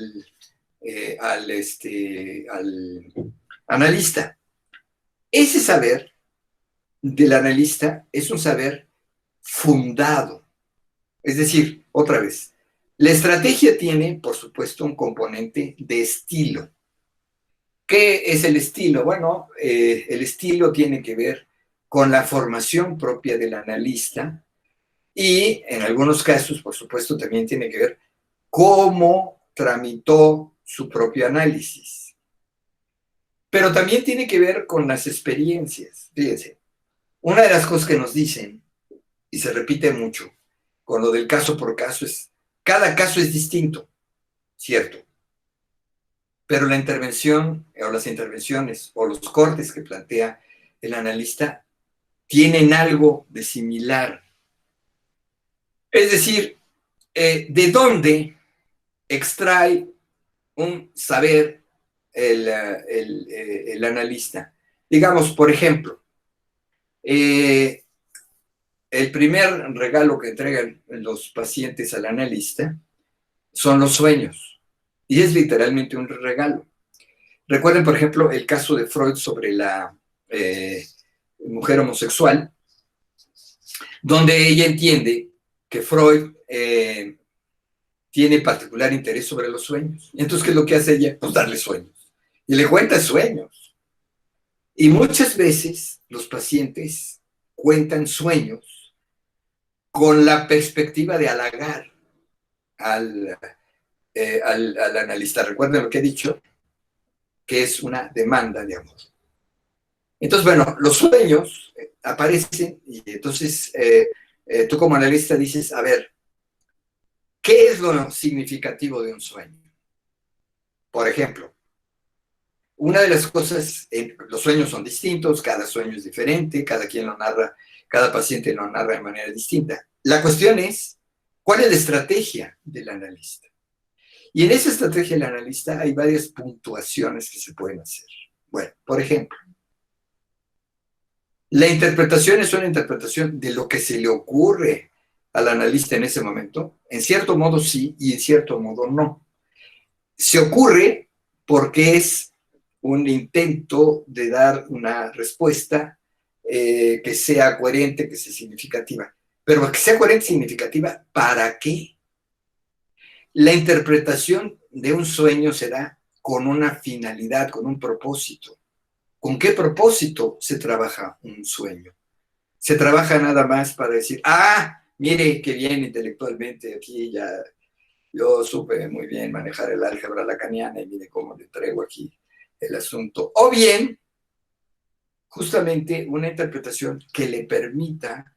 analista. Ese saber del analista es un saber fundado. Es decir, otra vez, la estrategia tiene, por supuesto, un componente de estilo. ¿Qué es el estilo? Bueno, el estilo tiene que ver con la formación propia del analista y, en algunos casos, por supuesto, también tiene que ver cómo tramitó su propio análisis. Pero también tiene que ver con las experiencias. Fíjense, una de las cosas que nos dicen y se repite mucho, con lo del caso por caso, cada caso es distinto, cierto, pero la intervención o las intervenciones o los cortes que plantea el analista tienen algo de similar. Es decir, ¿de dónde extrae un saber el analista? Digamos, por ejemplo, el primer regalo que entregan los pacientes al analista son los sueños. Y es literalmente un regalo. Recuerden, por ejemplo, el caso de Freud sobre la mujer homosexual, donde ella entiende que Freud tiene particular interés sobre los sueños. Y entonces, ¿qué es lo que hace ella? Pues darle sueños. Y le cuenta sueños. Y muchas veces los pacientes cuentan sueños con la perspectiva de halagar al analista. Recuerden lo que he dicho, que es una demanda de amor. Entonces, bueno, los sueños aparecen y entonces tú como analista dices, a ver, ¿qué es lo significativo de un sueño? Por ejemplo, una de las cosas, los sueños son distintos, cada sueño es diferente, cada quien lo narra, cada paciente lo narra de manera distinta. La cuestión es, ¿cuál es la estrategia del analista? Y en esa estrategia del analista hay varias puntuaciones que se pueden hacer. Bueno, por ejemplo, la interpretación es una interpretación de lo que se le ocurre al analista en ese momento. En cierto modo sí y en cierto modo no. Se ocurre porque es un intento de dar una respuesta que sea coherente, que sea significativa. Pero que sea coherente y significativa, ¿para qué? La interpretación de un sueño será con una finalidad, con un propósito. ¿Con qué propósito se trabaja un sueño? Se trabaja nada más para decir, mire qué bien intelectualmente aquí ya yo supe muy bien manejar el álgebra lacaniana y mire cómo le traigo aquí el asunto. O bien, justamente una interpretación que le permita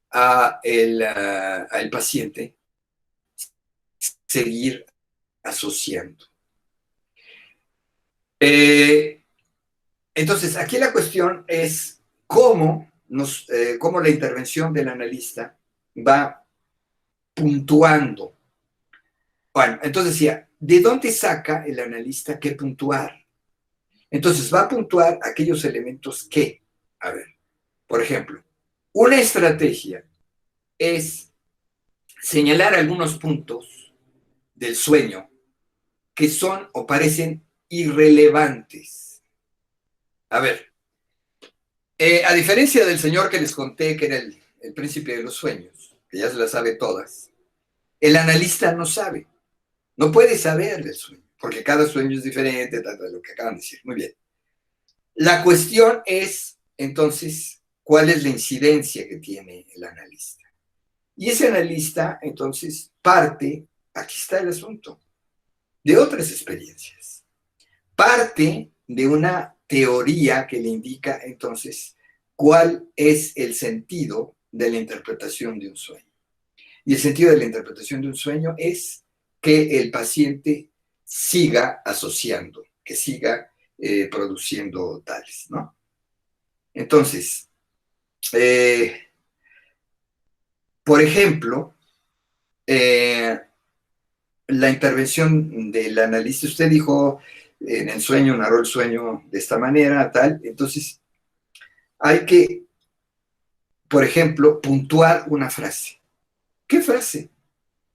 al paciente seguir asociando. Entonces, aquí la cuestión es cómo la intervención del analista va puntuando. Bueno, entonces decía, ¿de dónde saca el analista qué puntuar? Entonces va a puntuar aquellos elementos que, a ver, por ejemplo, una estrategia es señalar algunos puntos del sueño que son o parecen irrelevantes. A ver, a diferencia del señor que les conté que era el príncipe de los sueños, que ya se las sabe todas, el analista no sabe, no puede saber del sueño, porque cada sueño es diferente, tanto de lo que acaban de decir. Muy bien. La cuestión es, entonces, ¿cuál es la incidencia que tiene el analista? Y ese analista, entonces, parte, aquí está el asunto, de otras experiencias. Parte de una teoría que le indica, entonces, cuál es el sentido de la interpretación de un sueño. Y el sentido de la interpretación de un sueño es que el paciente siga asociando, que siga produciendo tales, ¿no? Entonces, por ejemplo, la intervención del analista, usted dijo en el sueño, narró el sueño de esta manera, tal, entonces hay que, por ejemplo, puntuar una frase. ¿Qué frase?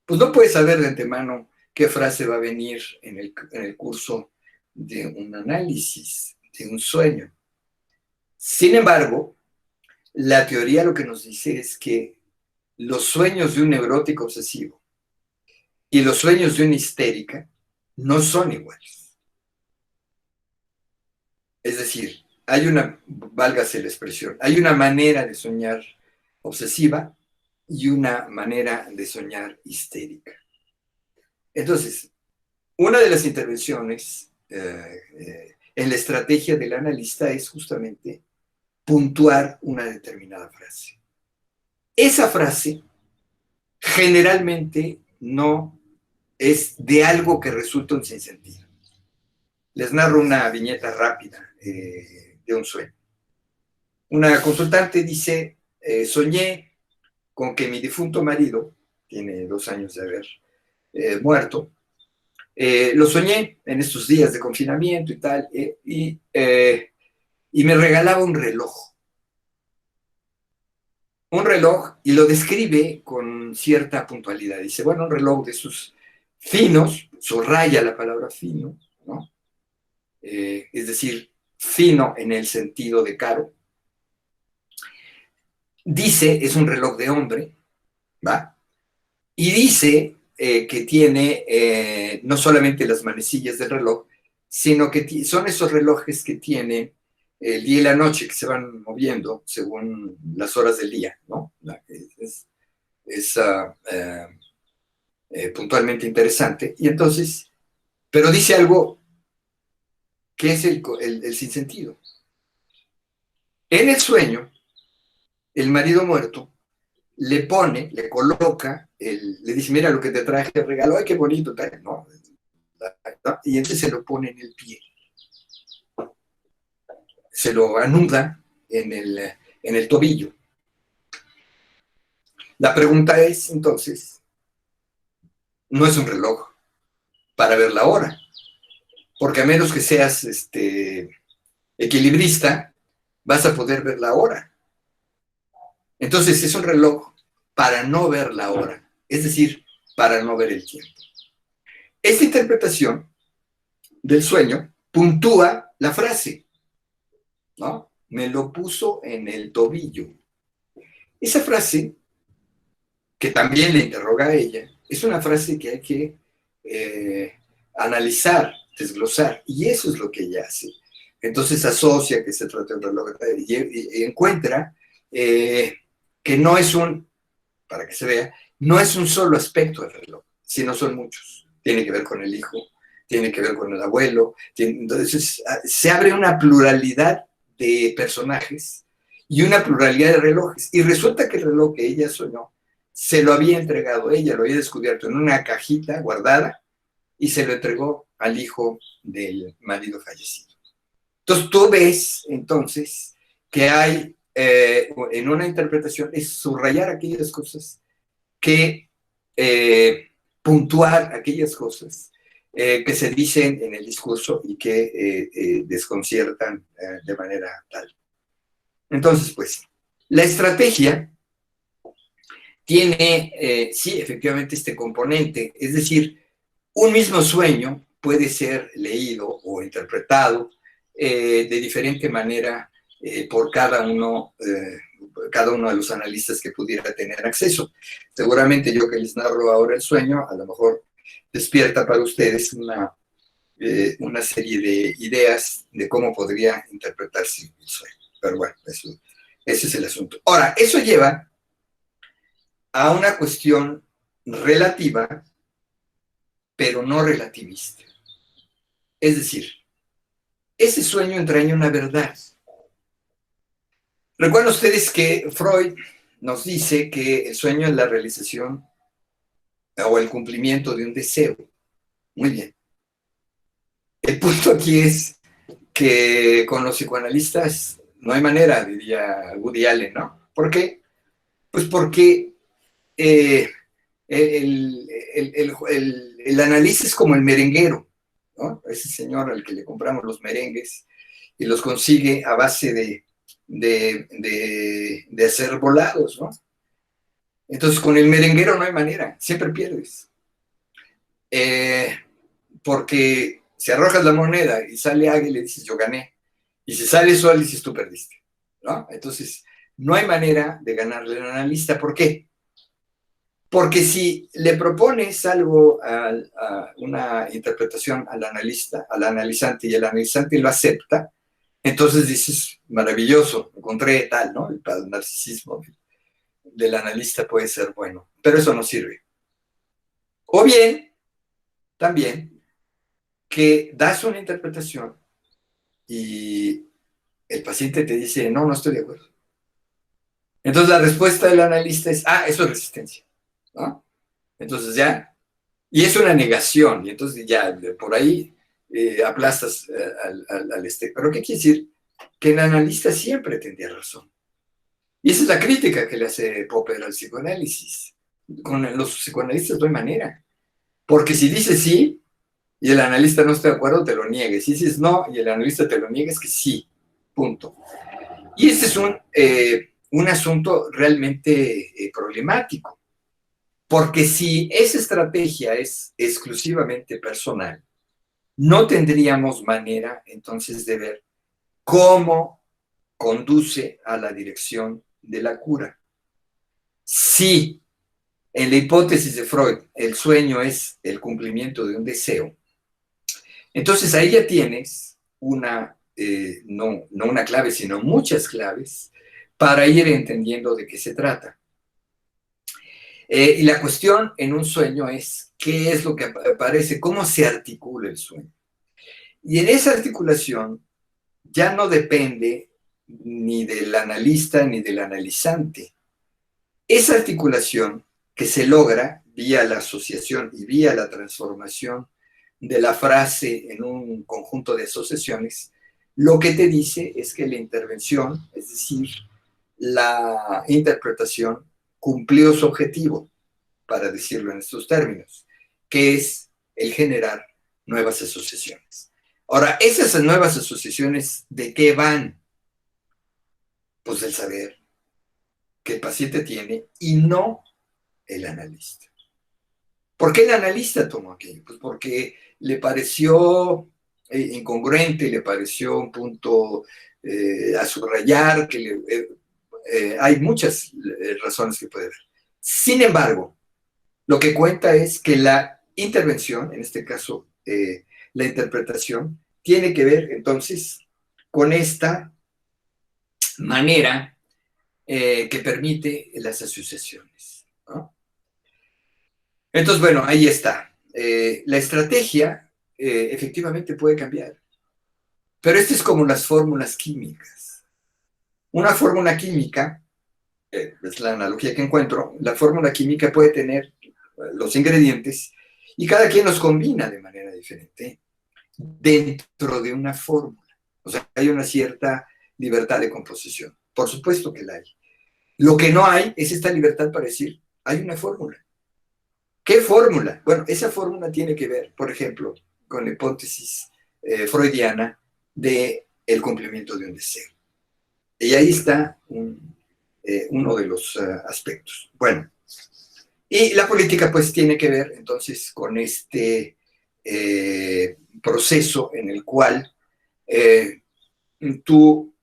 Pues no puedes saber de antemano qué frase va a venir en el curso de un análisis, de un sueño. Sin embargo, la teoría lo que nos dice es que los sueños de un neurótico obsesivo y los sueños de una histérica no son iguales. Es decir, hay una, válgase la expresión, hay una manera de soñar obsesiva y una manera de soñar histérica. Entonces, una de las intervenciones en la estrategia del analista es justamente puntuar una determinada frase. Esa frase generalmente no es de algo que resulta un sinsentido. Les narro una viñeta rápida de un sueño. Una consultante dice, soñé con que mi difunto marido, tiene 2 años de haber muerto, lo soñé en estos días de confinamiento y tal, y me regalaba un reloj. Un reloj, y lo describe con cierta puntualidad. Dice, bueno, un reloj de esos finos, subraya la palabra fino, ¿no? Es decir, fino en el sentido de caro. Dice, es un reloj de hombre, ¿va? Y dice que tiene no solamente las manecillas del reloj, sino que son esos relojes que tienen el día y la noche que se van moviendo según las horas del día, ¿no? Es puntualmente interesante. Y entonces, pero dice algo que es el sinsentido. En el sueño, el marido muerto le coloca, le dice, mira lo que te traje de regalo, ay, qué bonito, tal, ¿no? Y entonces se lo pone en el pie, se lo anuda en el tobillo. La pregunta es, entonces, no es un reloj para ver la hora, porque a menos que seas equilibrista, vas a poder ver la hora. Entonces es un reloj para no ver la hora, es decir, para no ver el tiempo. Esta interpretación del sueño puntúa la frase, ¿no? Me lo puso en el tobillo. Esa frase, que también le interroga a ella, es una frase que hay que analizar, desglosar, y eso es lo que ella hace. Entonces asocia que se trata de un reloj y encuentra que no es para que se vea, no es un solo aspecto del reloj, sino son muchos. Tiene que ver con el hijo, tiene que ver con el abuelo, entonces se abre una pluralidad de personajes y una pluralidad de relojes. Y resulta que el reloj que ella soñó se lo había entregado ella, lo había descubierto en una cajita guardada y se lo entregó al hijo del marido fallecido. Entonces tú ves entonces que hay en una interpretación es subrayar aquellas cosas que puntuar aquellas cosas que se dicen en el discurso y que desconciertan de manera tal. Entonces, pues, la estrategia tiene, sí, efectivamente, este componente, es decir, un mismo sueño puede ser leído o interpretado de diferente manera por cada uno de los analistas que pudiera tener acceso. Seguramente yo que les narro ahora el sueño, a lo mejor despierta para ustedes una serie de ideas de cómo podría interpretarse el sueño. Pero bueno, ese es el asunto. Ahora, eso lleva a una cuestión relativa, pero no relativista. Es decir, ese sueño entraña una verdad. Recuerden ustedes que Freud nos dice que el sueño es la realización o el cumplimiento de un deseo. Muy bien. El punto aquí es que con los psicoanalistas no hay manera, diría Woody Allen, ¿no? ¿Por qué? Pues porque el, el analista es como el merenguero, ¿no? Ese señor al que le compramos los merengues y los consigue a base de hacer volados, ¿no? Entonces con el merenguero no hay manera, siempre pierdes. Porque si arrojas la moneda y sale águila, dices yo gané. Y si sale sol, dices tú perdiste, ¿no? Entonces, no hay manera de ganarle al analista. ¿Por qué? Porque si le propones algo a una interpretación al analista, al analizante, y el analizante lo acepta, entonces dices, maravilloso, encontré tal, ¿no? El narcisismo del analista puede ser bueno, pero eso no sirve. O bien, también, que das una interpretación y el paciente te dice, no, no estoy de acuerdo. Entonces la respuesta del analista es, eso es resistencia, ¿no? Entonces ya, y es una negación, y entonces ya por ahí aplastas Pero ¿qué quiere decir? Que el analista siempre tendría razón. Y esa es la crítica que le hace Popper al psicoanálisis. Con los psicoanalistas no hay manera. Porque si dices sí y el analista no está de acuerdo, te lo niegues. Si dices no y el analista te lo niega, es que sí. Punto. Y este es un asunto realmente problemático. Porque si esa estrategia es exclusivamente personal, no tendríamos manera entonces de ver cómo conduce a la dirección de la cura. Si en la hipótesis de Freud el sueño es el cumplimiento de un deseo, entonces ahí ya tienes no una clave, sino muchas claves para ir entendiendo de qué se trata. Y la cuestión en un sueño es qué es lo que aparece, cómo se articula el sueño. Y en esa articulación ya no depende ni del analista ni del analizante. Esa articulación que se logra vía la asociación y vía la transformación de la frase en un conjunto de asociaciones, lo que te dice es que la intervención, es decir, la interpretación, cumplió su objetivo, para decirlo en estos términos, que es el generar nuevas asociaciones. Ahora, esas nuevas asociaciones, ¿de qué van? Pues del saber que el paciente tiene y no el analista. ¿Por qué el analista tomó aquello? Pues porque le pareció incongruente, le pareció un punto a subrayar, hay muchas razones que puede haber. Sin embargo, lo que cuenta es que la intervención, en este caso la interpretación, tiene que ver entonces con esta manera que permite las asociaciones, ¿no? Entonces, bueno, ahí está. La estrategia efectivamente puede cambiar, pero esto es como las fórmulas químicas. Una fórmula química, es la analogía que encuentro, la fórmula química puede tener los ingredientes y cada quien los combina de manera diferente dentro de una fórmula. O sea, hay una cierta libertad de composición. Por supuesto que la hay. Lo que no hay es esta libertad para decir, hay una fórmula. ¿Qué fórmula? Bueno, esa fórmula tiene que ver, por ejemplo, con la hipótesis freudiana de el cumplimiento de un deseo. Y ahí está uno de los aspectos. Bueno, y la política pues tiene que ver entonces con este proceso en el cual eh, tú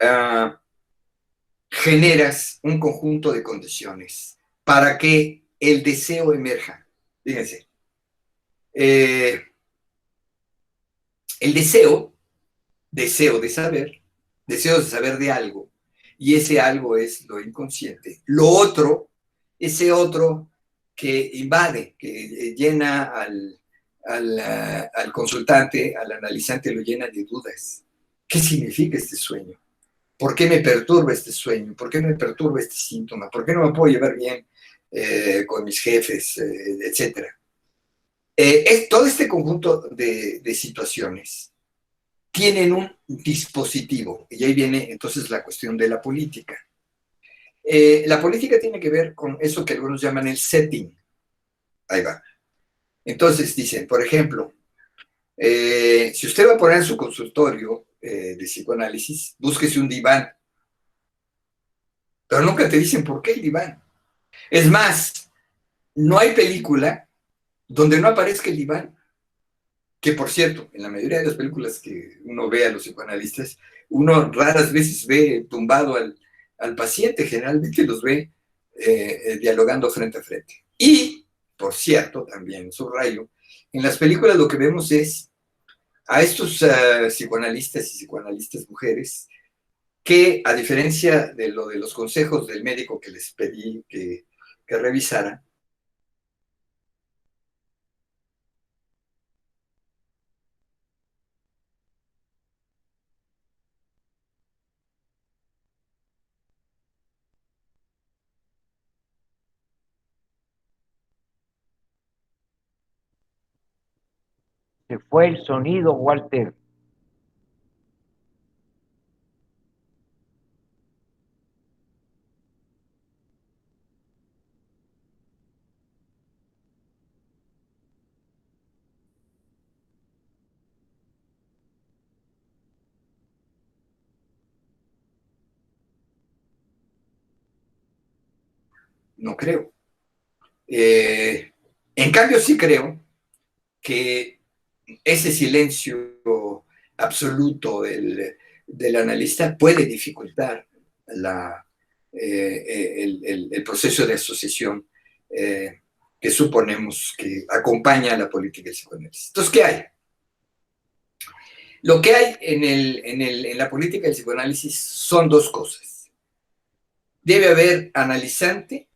generas un conjunto de condiciones para que el deseo emerja. Fíjense, eh, el deseo de saber de algo, y ese algo es lo inconsciente. Lo otro, ese otro que invade, que llena al consultante, al analizante, lo llena de dudas. ¿Qué significa este sueño? ¿Por qué me perturba este sueño? ¿Por qué me perturba este síntoma? ¿Por qué no me puedo llevar bien con mis jefes, etcétera? Todo este conjunto de situaciones tienen un dispositivo, y ahí viene entonces la cuestión de la política. La política tiene que ver con eso que algunos llaman el setting. Ahí va. Entonces dicen, por ejemplo, si usted va a poner en su consultorio de psicoanálisis, búsquese un diván, pero nunca te dicen por qué el diván. Es más, no hay película donde no aparezca el diván, que por cierto, en la mayoría de las películas que uno ve a los psicoanalistas, uno raras veces ve tumbado al paciente, generalmente los ve dialogando frente a frente. Y, por cierto, también subrayo, en las películas lo que vemos es a estos psicoanalistas y psicoanalistas mujeres que, a diferencia de lo de los consejos del médico que les pedí que revisaran, Se fue el sonido, Walter. No creo. En cambio, sí creo que ese silencio absoluto del analista puede dificultar el proceso de asociación que suponemos que acompaña a la política del psicoanálisis. Entonces, ¿qué hay? Lo que hay en la política del psicoanálisis son dos cosas. Debe haber analizante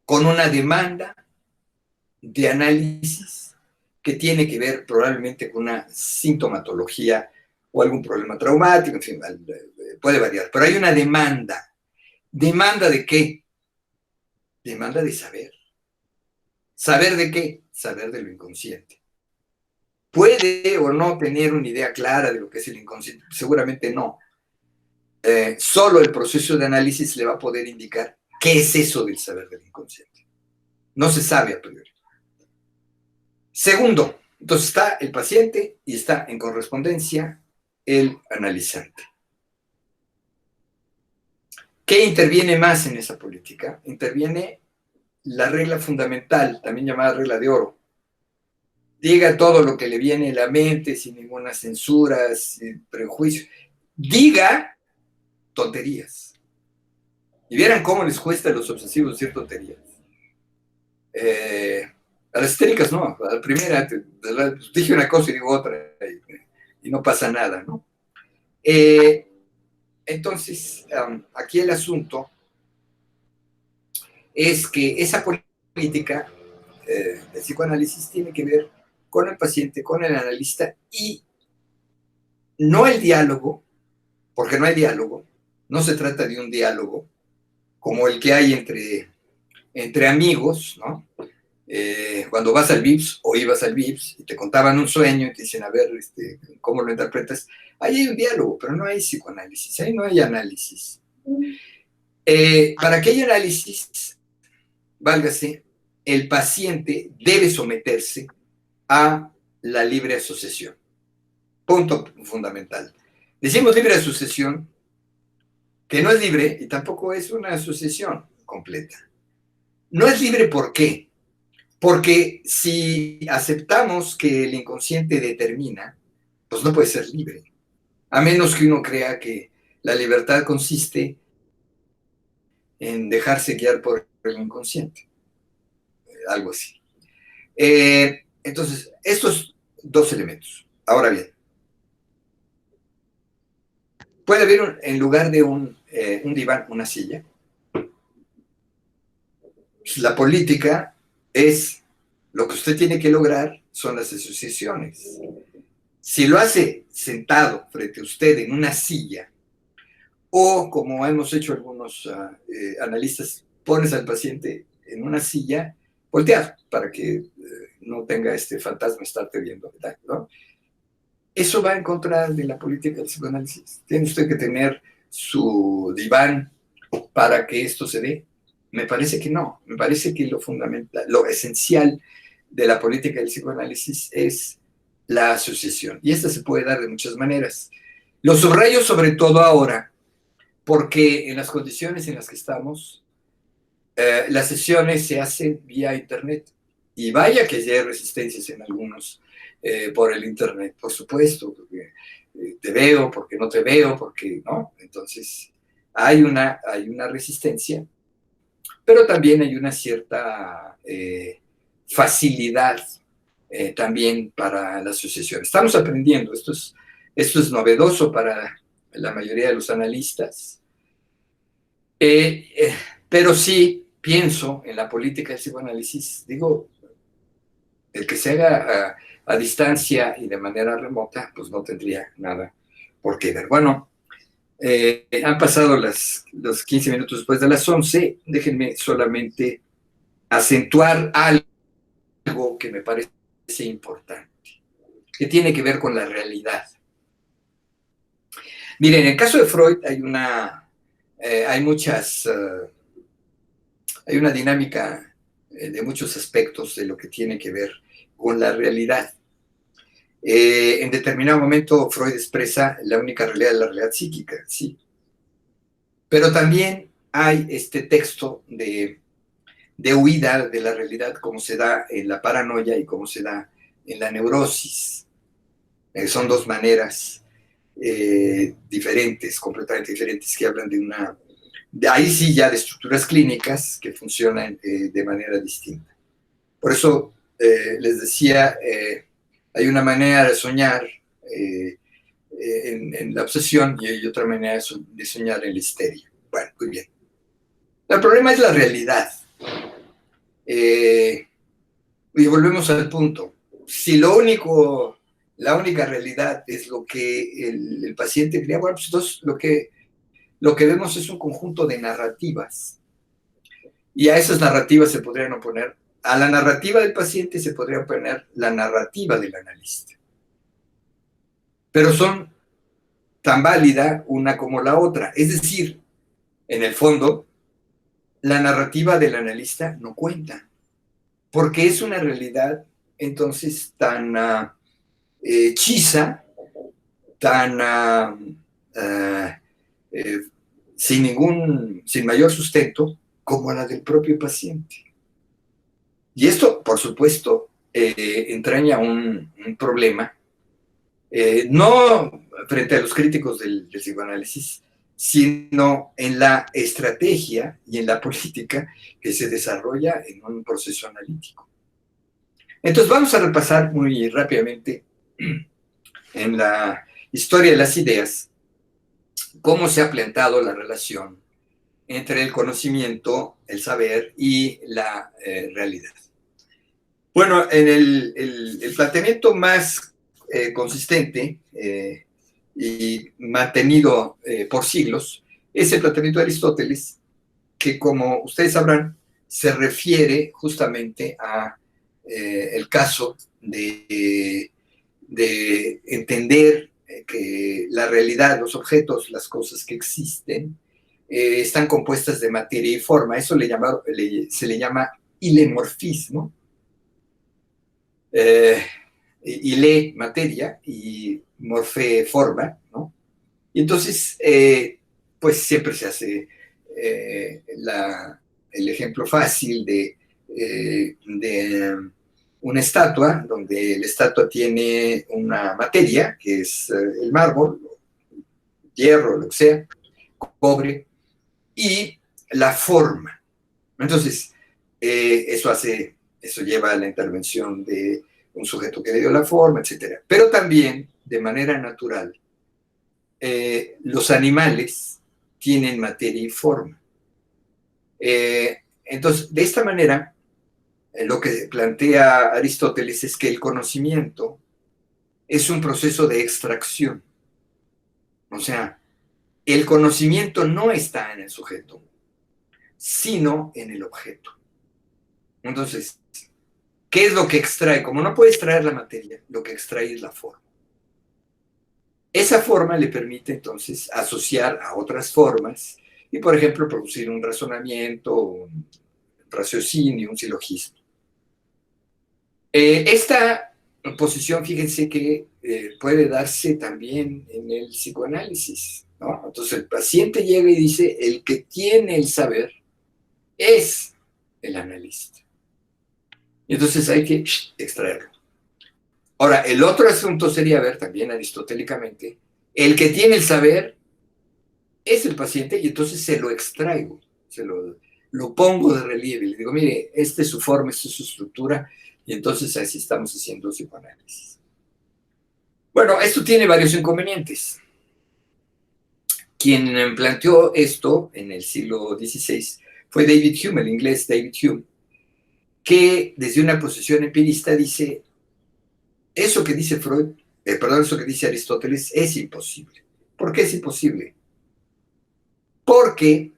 con una demanda de análisis que tiene que ver probablemente con una sintomatología o algún problema traumático, en fin, puede variar, pero hay una demanda. ¿Demanda de qué? Demanda de saber. ¿Saber de qué? Saber de lo inconsciente. ¿Puede o no tener una idea clara de lo que es el inconsciente? Seguramente no. Solo el proceso de análisis le va a poder indicar qué es eso del saber del inconsciente. No se sabe a priori. Segundo, entonces está el paciente y está en correspondencia el analizante. ¿Qué interviene más en esa política? Interviene la regla fundamental, también llamada regla de oro. Diga todo lo que le viene a la mente sin ninguna censura, sin prejuicio. Diga tonterías. Y vieran cómo les cuesta a los obsesivos decir tonterías. A las histéricas no, a la primera dije una cosa y digo otra y no pasa nada, ¿no? Entonces, aquí el asunto es que esa política del psicoanálisis tiene que ver con el paciente, con el analista y no el diálogo, porque no hay diálogo, no se trata de un diálogo como el que hay entre amigos, ¿no? Cuando vas al VIPS o ibas al VIPS y te contaban un sueño y te dicen, a ver, ¿cómo lo interpretas? Ahí hay un diálogo, pero no hay psicoanálisis, ahí no hay análisis. Para que haya análisis, válgase, el paciente debe someterse a la libre asociación. Punto fundamental. Decimos libre asociación, que no es libre y tampoco es una asociación completa. No es libre, ¿por qué? Porque si aceptamos que el inconsciente determina, pues no puede ser libre, a menos que uno crea que la libertad consiste en dejarse guiar por el inconsciente, algo así. Entonces, estos dos elementos. Ahora bien, puede haber en lugar de un diván, una silla. La política es lo que usted tiene que lograr son las asociaciones. Si lo hace sentado frente a usted en una silla, o como hemos hecho algunos analistas, pones al paciente en una silla volteado para que no tenga este fantasma estarte viendo, ¿no? Eso va en contra de la política del psicoanálisis. Tiene usted que tener su diván para que esto se dé. Me parece que no. Me parece que lo fundamental, lo esencial de la política del psicoanálisis es la asociación. Y esta se puede dar de muchas maneras. Lo subrayo sobre todo ahora, porque en las condiciones en las que estamos, las sesiones se hacen vía Internet. Y vaya que ya hay resistencias en algunos por el Internet, por supuesto, porque te veo, porque no te veo, porque no. Entonces, hay una resistencia, pero también hay una cierta facilidad también para la asociación. Estamos aprendiendo, esto es novedoso para la mayoría de los analistas, pero sí pienso en la política del psicoanálisis, digo, el que se haga a distancia y de manera remota, pues no tendría nada por qué ver. Bueno, han pasado los 15 minutos después de las 11. Déjenme solamente acentuar algo que me parece importante. que tiene que ver con la realidad. Miren, en el caso de Freud hay una dinámica de muchos aspectos de lo que tiene que ver con la realidad. En determinado momento Freud expresa la única realidad, la realidad psíquica, sí. Pero también hay este texto de huida de la realidad, como se da en la paranoia y como se da en la neurosis. Son dos maneras diferentes, completamente diferentes, que hablan de ahí sí ya de estructuras clínicas que funcionan de manera distinta. Por eso les decía, hay una manera de soñar en la obsesión y hay otra manera de soñar en la histeria. Bueno, muy bien. El problema es la realidad. Y volvemos al punto. Si la única realidad es lo que el paciente crea, bueno, pues entonces lo que vemos es un conjunto de narrativas. Y a esas narrativas se podrían oponer, a la narrativa del paciente se podría oponer la narrativa del analista. Pero son tan válida una como la otra. Es decir, en el fondo, la narrativa del analista no cuenta, porque es una realidad entonces tan hechiza, tan eh, sin mayor sustento como la del propio paciente. Y esto, por supuesto, entraña un problema, no frente a los críticos del psicoanálisis, sino en la estrategia y en la política que se desarrolla en un proceso analítico. Entonces vamos a repasar muy rápidamente en la historia de las ideas cómo se ha planteado la relación entre el conocimiento, el saber y la realidad. Bueno, en el planteamiento más consistente y mantenido por siglos es el planteamiento de Aristóteles, que como ustedes sabrán, se refiere justamente a el caso de entender que la realidad, los objetos, las cosas que existen, están compuestas de materia y forma. Eso se le llama ilemorfismo. Ile, materia, y morfe, forma, ¿no? Y entonces, pues siempre se hace el ejemplo fácil de una estatua, donde la estatua tiene una materia, que es el mármol, hierro, lo que sea, cobre, y la forma. Entonces, eso lleva a la intervención de un sujeto que le dio la forma, etc. Pero también, de manera natural, los animales tienen materia y forma. Entonces, de esta manera, lo que plantea Aristóteles es que el conocimiento es un proceso de extracción. O sea, el conocimiento no está en el sujeto, sino en el objeto. Entonces, ¿qué es lo que extrae? Como no puede extraer la materia, lo que extrae es la forma. Esa forma le permite entonces asociar a otras formas y, por ejemplo, producir un razonamiento, un raciocinio, un silogismo. Esta posición, fíjense que puede darse también en el psicoanálisis, ¿no? Entonces el paciente llega y dice, el que tiene el saber es el analista. Y entonces hay que extraerlo. Ahora, el otro asunto sería ver también aristotélicamente, el que tiene el saber es el paciente y entonces se lo extraigo, lo pongo de relieve, le digo, mire, esta es su forma, esta es su estructura, y entonces así estamos haciendo psicoanálisis. Bueno, esto tiene varios inconvenientes. Quien planteó esto en el siglo XVI fue David Hume, el inglés David Hume, que desde una posición empirista dice, eso que dice Freud, eso que dice Aristóteles es imposible. ¿Por qué es imposible? Porque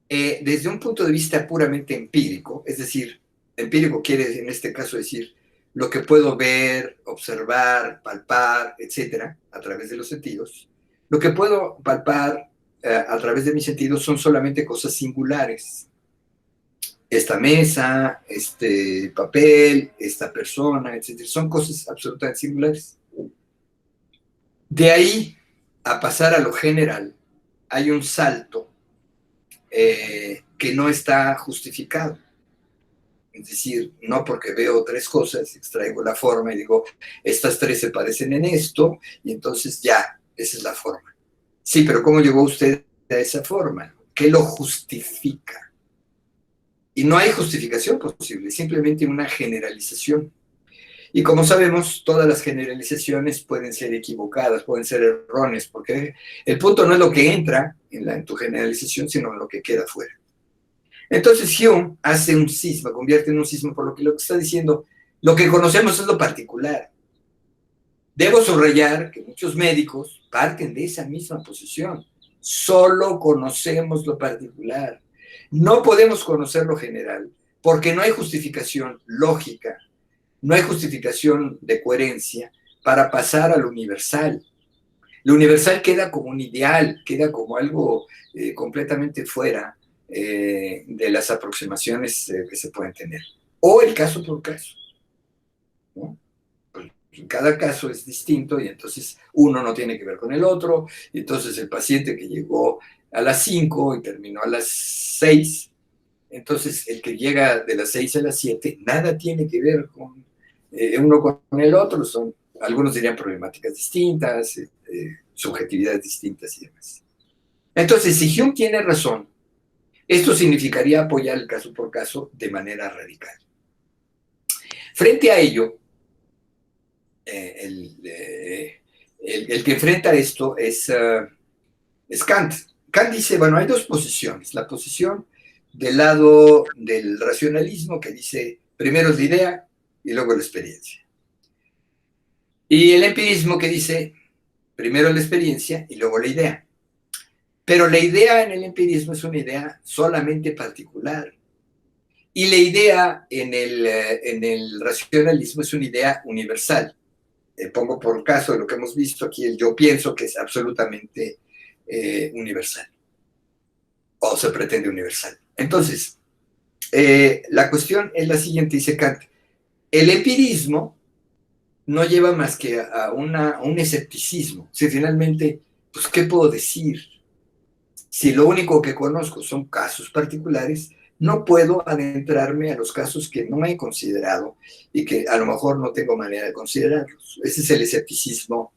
desde un punto de vista puramente empírico, es decir, empírico quiere en este caso decir lo que puedo ver, observar, palpar, etcétera, a través de los sentidos, lo que puedo palpar a través de mis sentidos son solamente cosas singulares. Esta mesa, este papel, esta persona, etcétera, son cosas absolutamente singulares. De ahí a pasar a lo general, hay un salto que no está justificado. Es decir, no porque veo tres cosas, extraigo la forma y digo, estas tres se parecen en esto, y entonces ya, esa es la forma. Sí, pero ¿cómo llegó usted a esa forma? ¿Qué lo justifica? Y no hay justificación posible, simplemente una generalización. Y como sabemos, todas las generalizaciones pueden ser equivocadas, pueden ser erróneas, porque el punto no es lo que entra en tu generalización, sino lo que queda fuera. Entonces Hume hace un cisma, convierte en un cisma, por lo que está diciendo, lo que conocemos es lo particular. Debo subrayar que muchos médicos parten de esa misma posición. Solo conocemos lo particular. No podemos conocer lo general, porque no hay justificación lógica, no hay justificación de coherencia para pasar a lo universal. Lo universal queda como un ideal, queda como algo completamente fuera de las aproximaciones que se pueden tener. O el caso por caso, ¿no? Cada caso es distinto y entonces uno no tiene que ver con el otro, y entonces el paciente que llegó a las 5 y terminó a las 6, entonces el que llega de las 6 a las 7, nada tiene que ver con uno con el otro, son, algunos dirían problemáticas distintas, subjetividades distintas y demás. Entonces, si Hume tiene razón, esto significaría apoyar el caso por caso de manera radical. Frente a ello, el que enfrenta esto es Kant. Kant dice, bueno, hay dos posiciones. La posición del lado del racionalismo, que dice, primero es la idea y luego la experiencia. Y el empirismo, que dice, primero la experiencia y luego la idea. Pero la idea en el empirismo es una idea solamente particular. Y la idea en el racionalismo es una idea universal. Pongo por caso lo que hemos visto aquí, el yo pienso, que es absolutamente universal. O se pretende universal. Entonces, la cuestión es la siguiente, dice Kant. El empirismo no lleva más que a un escepticismo. Si finalmente, pues, ¿qué puedo decir? Si lo único que conozco son casos particulares, no puedo adentrarme a los casos que no he considerado y que a lo mejor no tengo manera de considerarlos. Ese es el escepticismo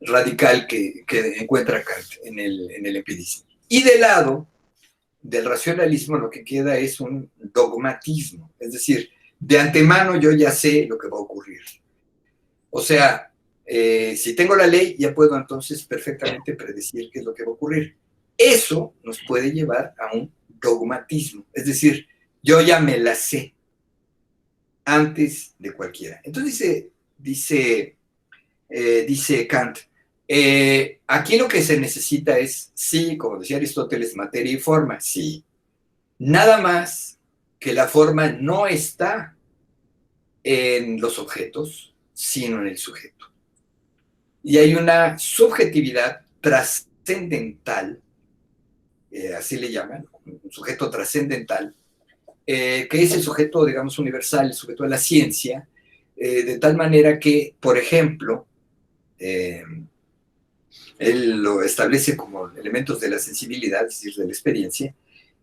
radical que encuentra Kant en el empirismo. Y del lado del racionalismo lo que queda es un dogmatismo, es decir, de antemano yo ya sé lo que va a ocurrir. O sea, si tengo la ley, ya puedo entonces perfectamente predecir qué es lo que va a ocurrir. Eso nos puede llevar a un dogmatismo, es decir, yo ya me la sé antes de cualquiera. Entonces dice Kant, aquí lo que se necesita es, sí, como decía Aristóteles, materia y forma, sí. Nada más que la forma no está en los objetos, sino en el sujeto. Y hay una subjetividad trascendental, así le llaman, un sujeto trascendental, que es el sujeto, digamos, universal, el sujeto de la ciencia, de tal manera que, por ejemplo, él lo establece como elementos de la sensibilidad, es decir, de la experiencia,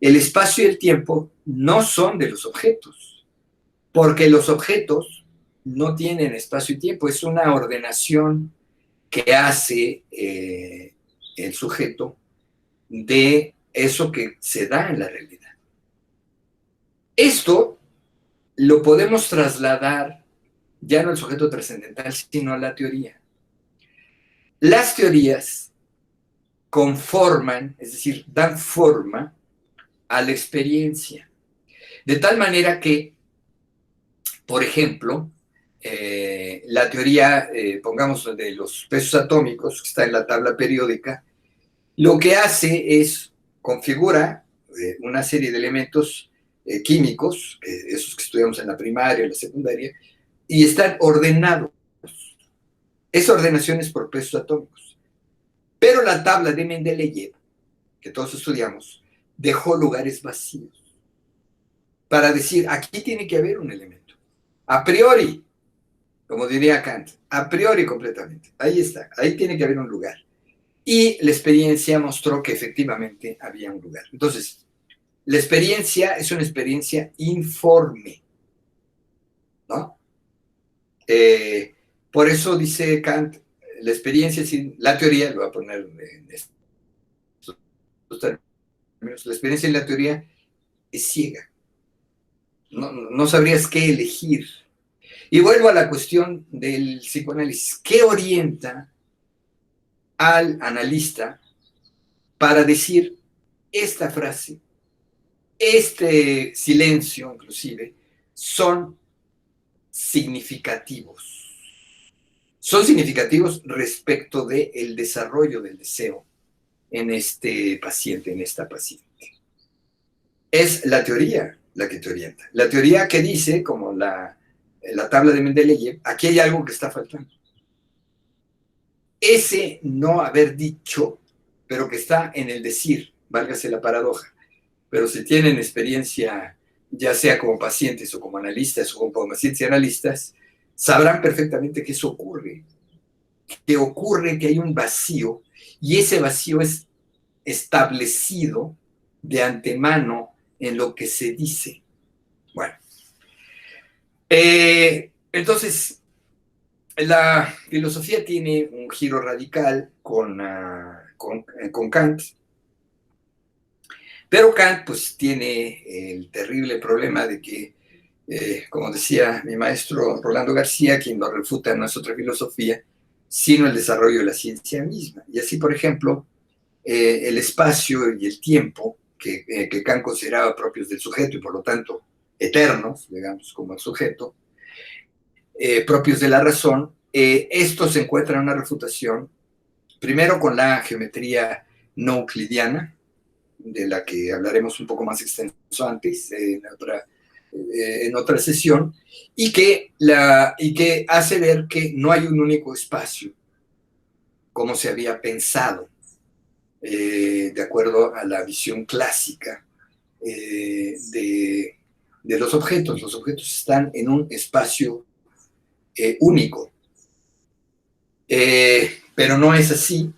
el espacio y el tiempo no son de los objetos, porque los objetos no tienen espacio y tiempo, es una ordenación que hace el sujeto de eso que se da en la realidad. Esto lo podemos trasladar ya no al sujeto trascendental, sino a la teoría. Las teorías conforman, es decir, dan forma a la experiencia. De tal manera que, por ejemplo, la teoría, pongamos, de los pesos atómicos, que está en la tabla periódica, lo que hace es configura una serie de elementos químicos, esos que estudiamos en la primaria, en la secundaria, y están ordenados. Esa ordenación es por pesos atómicos. Pero la tabla de Mendeleev, que todos estudiamos, dejó lugares vacíos para decir, aquí tiene que haber un elemento. A priori, como diría Kant, a priori completamente. Ahí está, ahí tiene que haber un lugar. Y la experiencia mostró que efectivamente había un lugar. Entonces, la experiencia es una experiencia informe, ¿no? Por eso dice Kant, la experiencia sin la teoría, lo voy a poner en estos términos, la experiencia en la teoría es ciega. No sabrías qué elegir. Y vuelvo a la cuestión del psicoanálisis. ¿Qué orienta al analista para decir esta frase, este silencio inclusive, son significativos? Son significativos respecto del desarrollo del deseo en este paciente, en esta paciente. Es la teoría la que te orienta. La teoría que dice, como la tabla de Mendeleev, aquí hay algo que está faltando. Ese no haber dicho, pero que está en el decir, válgase la paradoja. Pero si tienen experiencia, ya sea como pacientes o como analistas o como pacientes y analistas, sabrán perfectamente que eso ocurre. Que ocurre que hay un vacío y ese vacío es establecido de antemano en lo que se dice. Bueno, entonces la filosofía tiene un giro radical con Kant, pero Kant pues tiene el terrible problema de que, como decía mi maestro Rolando García, quien lo refuta no es otra filosofía, sino el desarrollo de la ciencia misma. Y así, por ejemplo, el espacio y el tiempo que Kant consideraba propios del sujeto y por lo tanto eternos, digamos, como el sujeto, propios de la razón, esto se encuentra en una refutación, primero con la geometría no euclidiana, de la que hablaremos un poco más extenso antes, en otra sesión, y que hace ver que no hay un único espacio, como se había pensado, de acuerdo a la visión clásica de los objetos. Los objetos están en un espacio único. Pero no es así,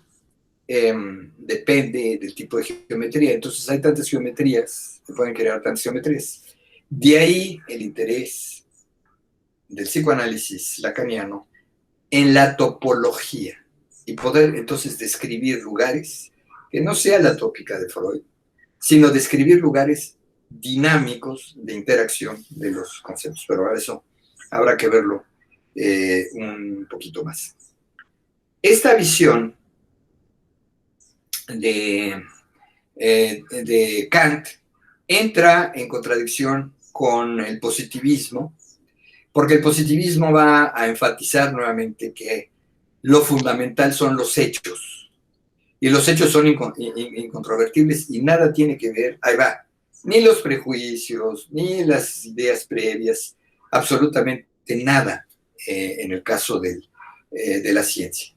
depende del tipo de geometría. Entonces hay tantas geometrías, se pueden crear tantas geometrías. De ahí el interés del psicoanálisis lacaniano en la topología y poder entonces describir lugares que no sea la tópica de Freud, sino describir lugares dinámicos de interacción de los conceptos. Pero a eso habrá que verlo un poquito más. Esta visión de Kant entra en contradicción con el positivismo, porque el positivismo va a enfatizar nuevamente que lo fundamental son los hechos, y los hechos son incontrovertibles y nada tiene que ver, ahí va, ni los prejuicios, ni las ideas previas, absolutamente nada en el caso de la ciencia.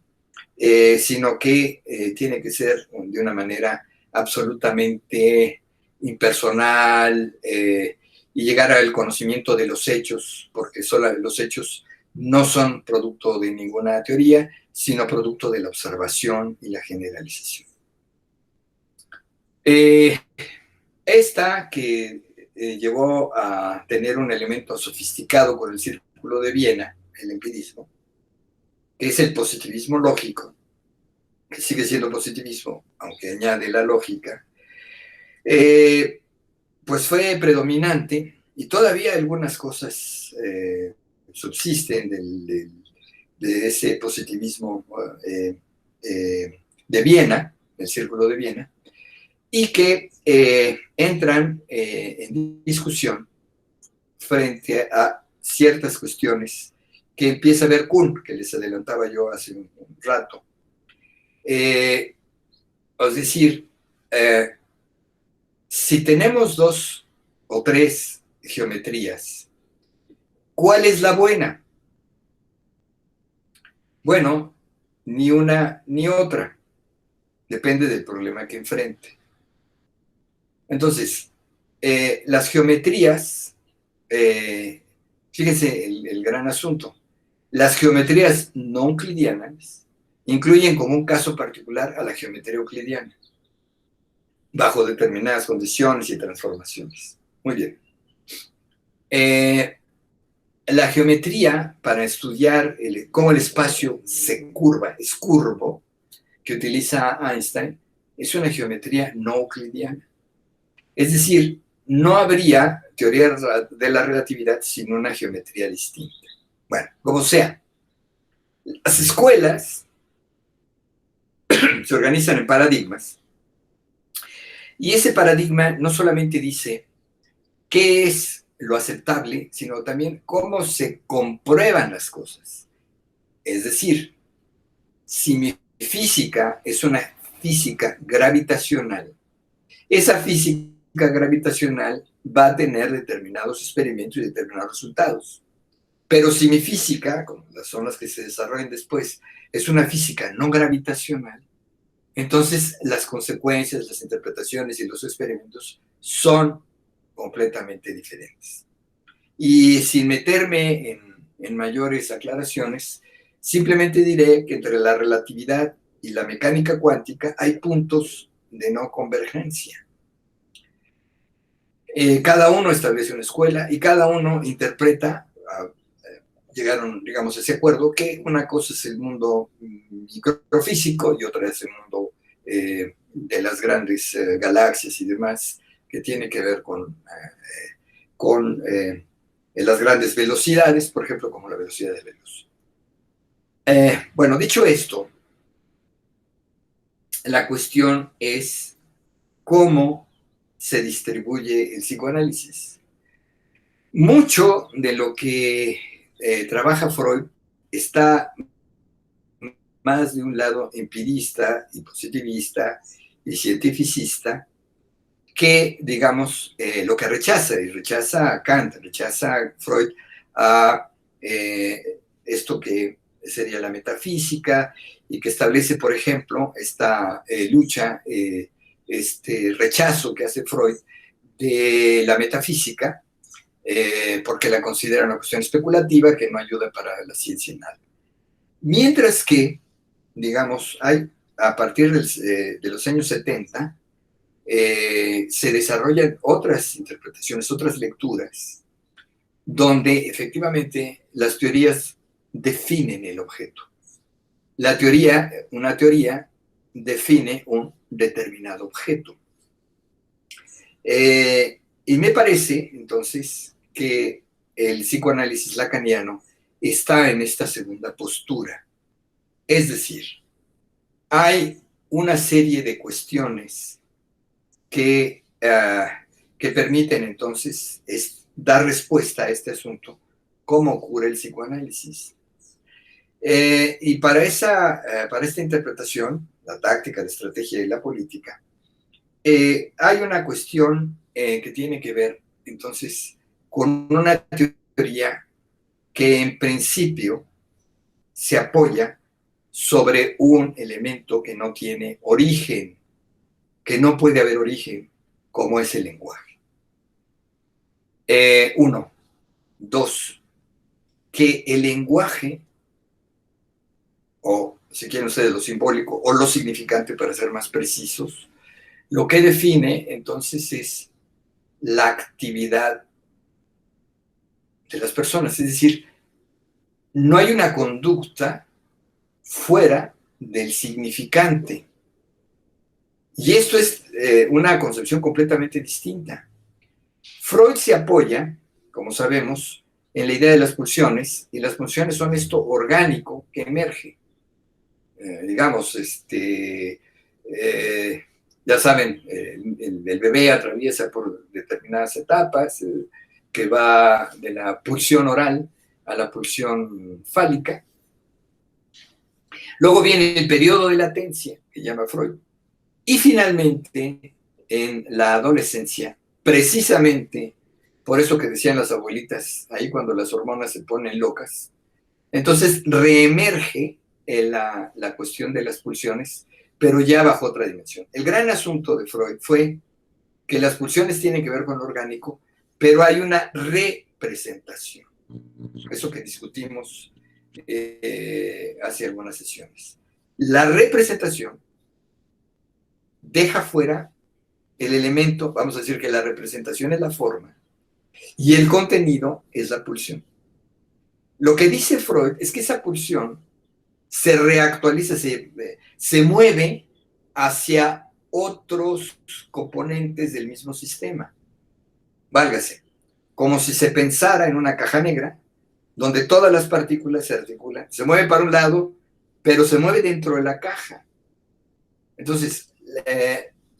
Sino que tiene que ser de una manera absolutamente impersonal y llegar al conocimiento de los hechos, porque solo los hechos no son producto de ninguna teoría, sino producto de la observación y la generalización. Esta que llegó a tener un elemento sofisticado con el Círculo de Viena, el empirismo, que es el positivismo lógico, que sigue siendo positivismo, aunque añade la lógica, pues fue predominante y todavía algunas cosas subsisten de ese positivismo de Viena, el Círculo de Viena, y que entran en discusión frente a ciertas cuestiones que empieza a ver Kuhn, que les adelantaba yo hace un rato. Es decir, si tenemos dos o 3 geometrías. ¿Cuál es la buena? Bueno, ni una ni otra. Depende del problema que enfrente. Entonces, las geometrías, fíjense el gran asunto. Las geometrías no euclidianas incluyen como un caso particular a la geometría euclidiana, bajo determinadas condiciones y transformaciones. Muy bien. La geometría, para estudiar cómo el espacio se curva, es curvo, que utiliza Einstein, es una geometría no euclidiana. Es decir, no habría teoría de la relatividad sin una geometría distinta. Bueno, como sea, las escuelas se organizan en paradigmas y ese paradigma no solamente dice qué es lo aceptable, sino también cómo se comprueban las cosas. Es decir, si mi física es una física gravitacional, esa física gravitacional va a tener determinados experimentos y determinados resultados. Pero si mi física, como son las que se desarrollan después, es una física no gravitacional, entonces las consecuencias, las interpretaciones y los experimentos son completamente diferentes. Y sin meterme en mayores aclaraciones, simplemente diré que entre la relatividad y la mecánica cuántica hay puntos de no convergencia. Cada uno establece una escuela y cada uno interpreta, llegaron, digamos, a ese acuerdo, que una cosa es el mundo microfísico y otra es el mundo de las grandes galaxias y demás, que tiene que ver con las grandes velocidades, por ejemplo, como la velocidad de la luz. Bueno, dicho esto, la cuestión es cómo se distribuye el psicoanálisis. Mucho de lo que trabaja Freud está más de un lado empirista y positivista y cientificista que, digamos, lo que rechaza, y rechaza a Kant, rechaza a Freud a esto que sería la metafísica y que establece, por ejemplo, esta lucha, este rechazo que hace Freud de la metafísica, porque la considera una cuestión especulativa que no ayuda para la ciencia en nada. Mientras que, digamos, hay a partir de los años 70, se desarrollan otras interpretaciones, otras lecturas, donde efectivamente las teorías definen el objeto. Una teoría define un determinado objeto. Y me parece, entonces, que el psicoanálisis lacaniano está en esta segunda postura. Es decir, hay una serie de cuestiones que permiten entonces dar respuesta a este asunto, cómo ocurre el psicoanálisis. Y para esta interpretación, la táctica, la estrategia y la política, hay una cuestión que tiene que ver entonces con una teoría que en principio se apoya sobre un elemento que no tiene origen, que no puede haber origen, como es el lenguaje. Uno. Dos, que el lenguaje, o si quieren ustedes lo simbólico, o lo significante para ser más precisos, lo que define entonces es la actividad de las personas. Es decir, no hay una conducta fuera del significante. Y esto es una concepción completamente distinta. Freud se apoya, como sabemos, en la idea de las pulsiones, y las pulsiones son esto orgánico que emerge. Digamos, ya saben, el bebé atraviesa por determinadas etapas, que va de la pulsión oral a la pulsión fálica. Luego viene el periodo de latencia, que llama Freud. Y finalmente, en la adolescencia, precisamente por eso que decían las abuelitas, ahí cuando las hormonas se ponen locas. Entonces reemerge la cuestión de las pulsiones, pero ya bajo otra dimensión. El gran asunto de Freud fue que las pulsiones tienen que ver con lo orgánico, pero hay una representación. Eso que discutimos hace algunas sesiones. La representación deja fuera el elemento, vamos a decir que la representación es la forma y el contenido es la pulsión. Lo que dice Freud es que esa pulsión se reactualiza, se mueve hacia otros componentes del mismo sistema. Válgase, como si se pensara en una caja negra donde todas las partículas se articulan, se mueve para un lado, pero se mueve dentro de la caja. Entonces,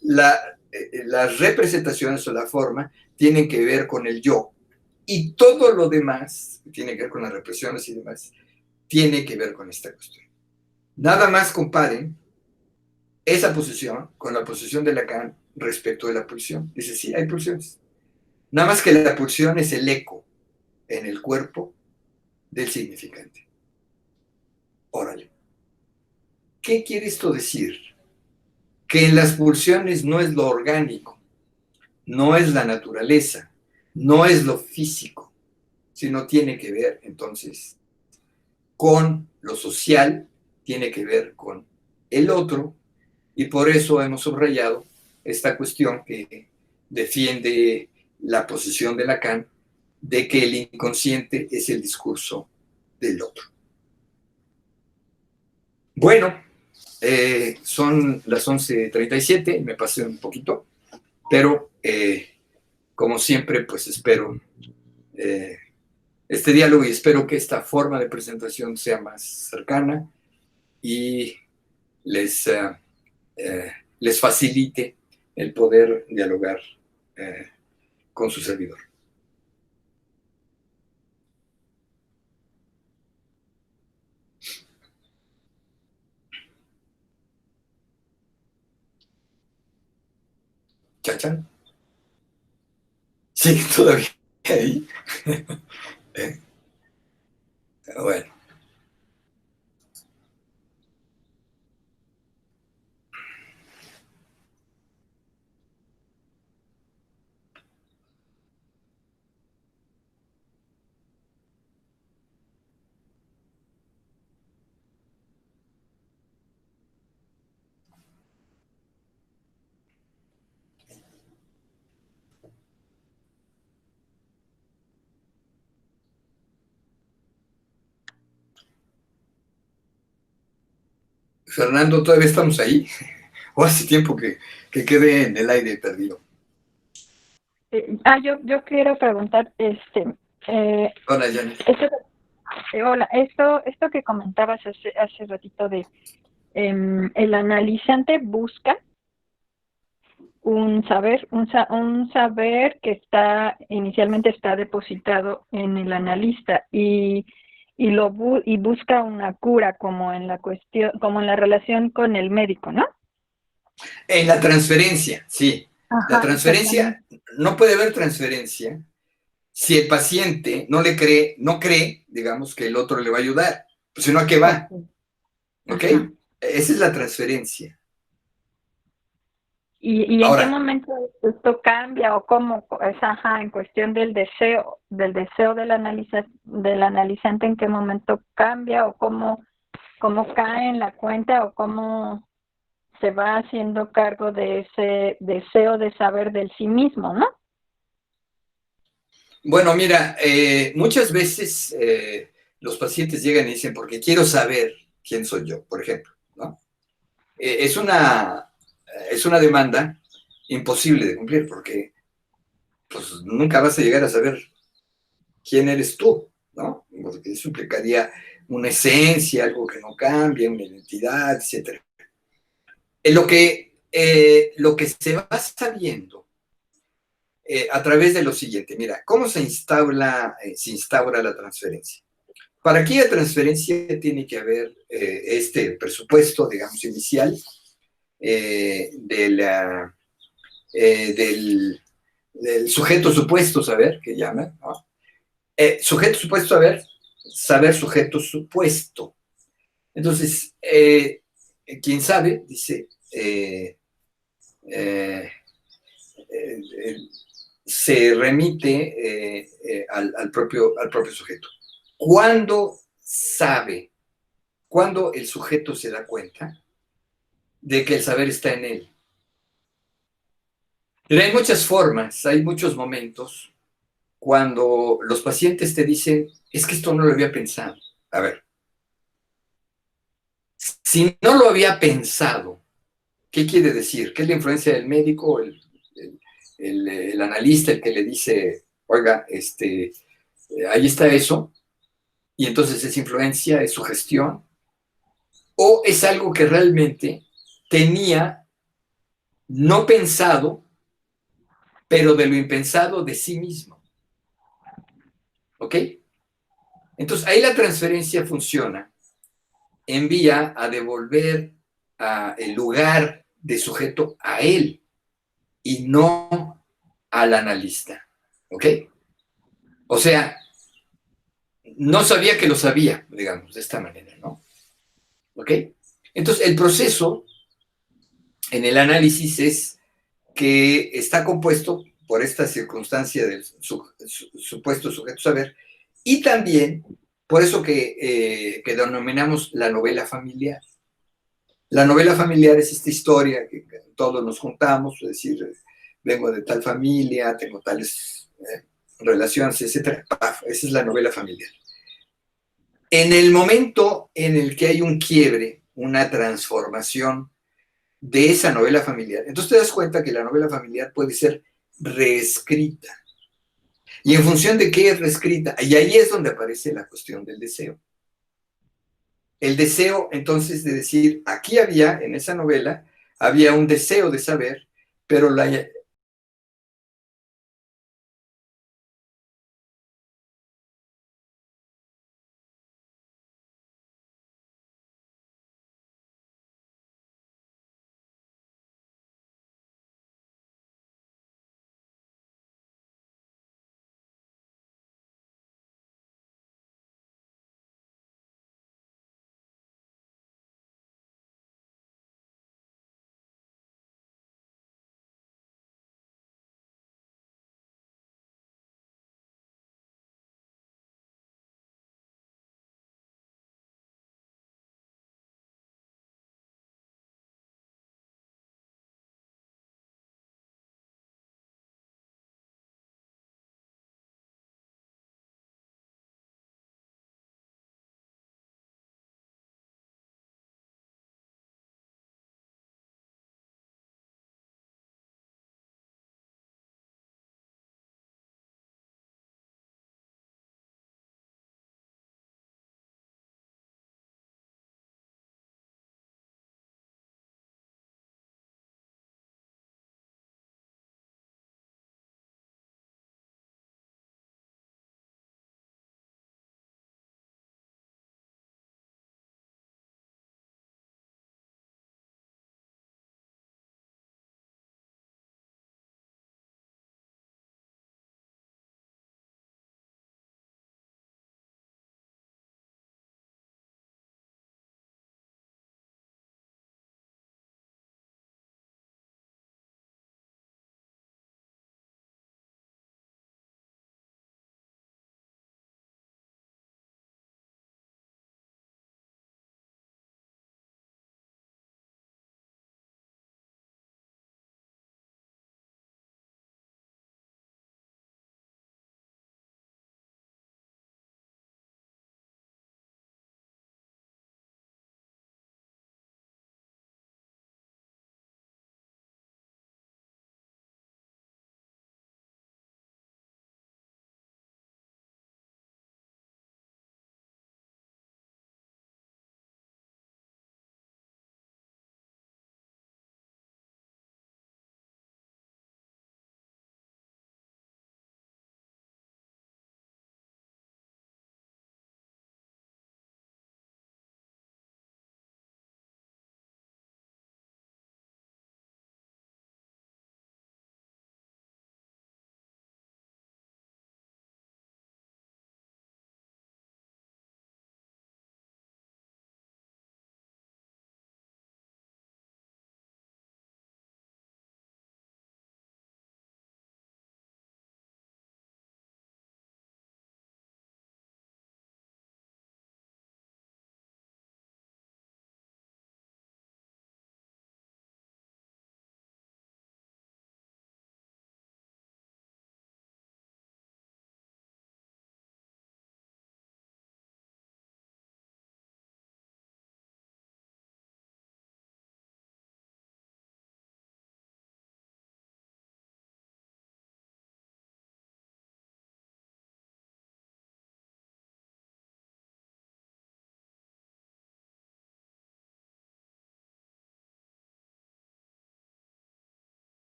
las representaciones o la forma tienen que ver con el yo, y todo lo demás, que tiene que ver con las represiones y demás, tiene que ver con esta cuestión. Nada más comparen esa posición con la posición de Lacan respecto de la pulsión. Dice, sí, hay pulsiones. Nada más que la pulsión es el eco en el cuerpo del significante. Órale. ¿Qué quiere esto decir? Que en las pulsiones no es lo orgánico, no es la naturaleza, no es lo físico, sino tiene que ver entonces con lo social, tiene que ver con el otro, y por eso hemos subrayado esta cuestión que defiende la posición de Lacan de que el inconsciente es el discurso del otro. Bueno, son las 11:37, me pasé un poquito, pero como siempre, pues espero este diálogo y espero que esta forma de presentación sea más cercana y les facilite el poder dialogar con su servidor. ¿Chachan? Sí, todavía ahí. Bueno. Fernando, ¿todavía estamos ahí? ¿O hace tiempo que quedé en el aire perdido? Yo quiero preguntar, Hola, Janet. hola, esto que comentabas hace ratito de el analizante busca un saber que inicialmente está depositado en el analista y busca una cura como en la cuestión, como en la relación con el médico, ¿no? En la transferencia, sí. Ajá, La transferencia, no puede haber transferencia si el paciente no cree, digamos, que el otro le va a ayudar. Pues si no, ¿a qué va? ¿Ok? Ajá. Esa es la transferencia. ¿Y en qué Ahora, momento esto cambia o cómo es, en cuestión del deseo del analizante, en qué momento cambia o cómo cae en la cuenta o cómo se va haciendo cargo de ese deseo de saber del sí mismo, ¿no? bueno, mira, muchas veces los pacientes llegan y dicen, porque quiero saber quién soy yo, por ejemplo, ¿no? Es una demanda imposible de cumplir, porque pues, nunca vas a llegar a saber quién eres tú, ¿no? Porque eso implicaría una esencia, algo que no cambia, una identidad, etc. Lo que se va sabiendo a través de lo siguiente, mira, ¿cómo se instaura la transferencia? Para que haya transferencia tiene que haber este presupuesto, digamos, inicial del el sujeto supuesto saber, que llaman, ¿no? Sujeto supuesto saber, saber sujeto supuesto. Entonces, quien sabe, dice, se remite al propio sujeto. ¿Cuándo sabe? ¿Cuándo el sujeto se da cuenta de que el saber está en él? Pero hay muchas formas, hay muchos momentos cuando los pacientes te dicen, es que esto no lo había pensado. A ver, si no lo había pensado, ¿qué quiere decir? ¿Qué es la influencia del médico, el analista, el que le dice, oiga, ahí está eso, y entonces es influencia, es sugestión, o es algo que realmente tenía no pensado, pero de lo impensado de sí mismo? ¿Ok? Entonces ahí la transferencia funciona, envía a devolver el lugar de sujeto a él y no al analista. ¿Ok? O sea, no sabía que lo sabía, digamos, de esta manera, ¿no? ¿Ok? Entonces, el proceso en el análisis es que está compuesto por esta circunstancia del supuesto sujeto saber y también por eso que denominamos la novela familiar. La novela familiar es esta historia que todos nos juntamos, es decir, vengo de tal familia, tengo tales relaciones, etc. Esa es la novela familiar. En el momento en el que hay un quiebre, una transformación de esa novela familiar, entonces te das cuenta que la novela familiar puede ser reescrita. ¿Y en función de qué es reescrita? Y ahí es donde aparece la cuestión del deseo. El deseo, entonces, de decir, aquí había, en esa novela, había un deseo de saber, pero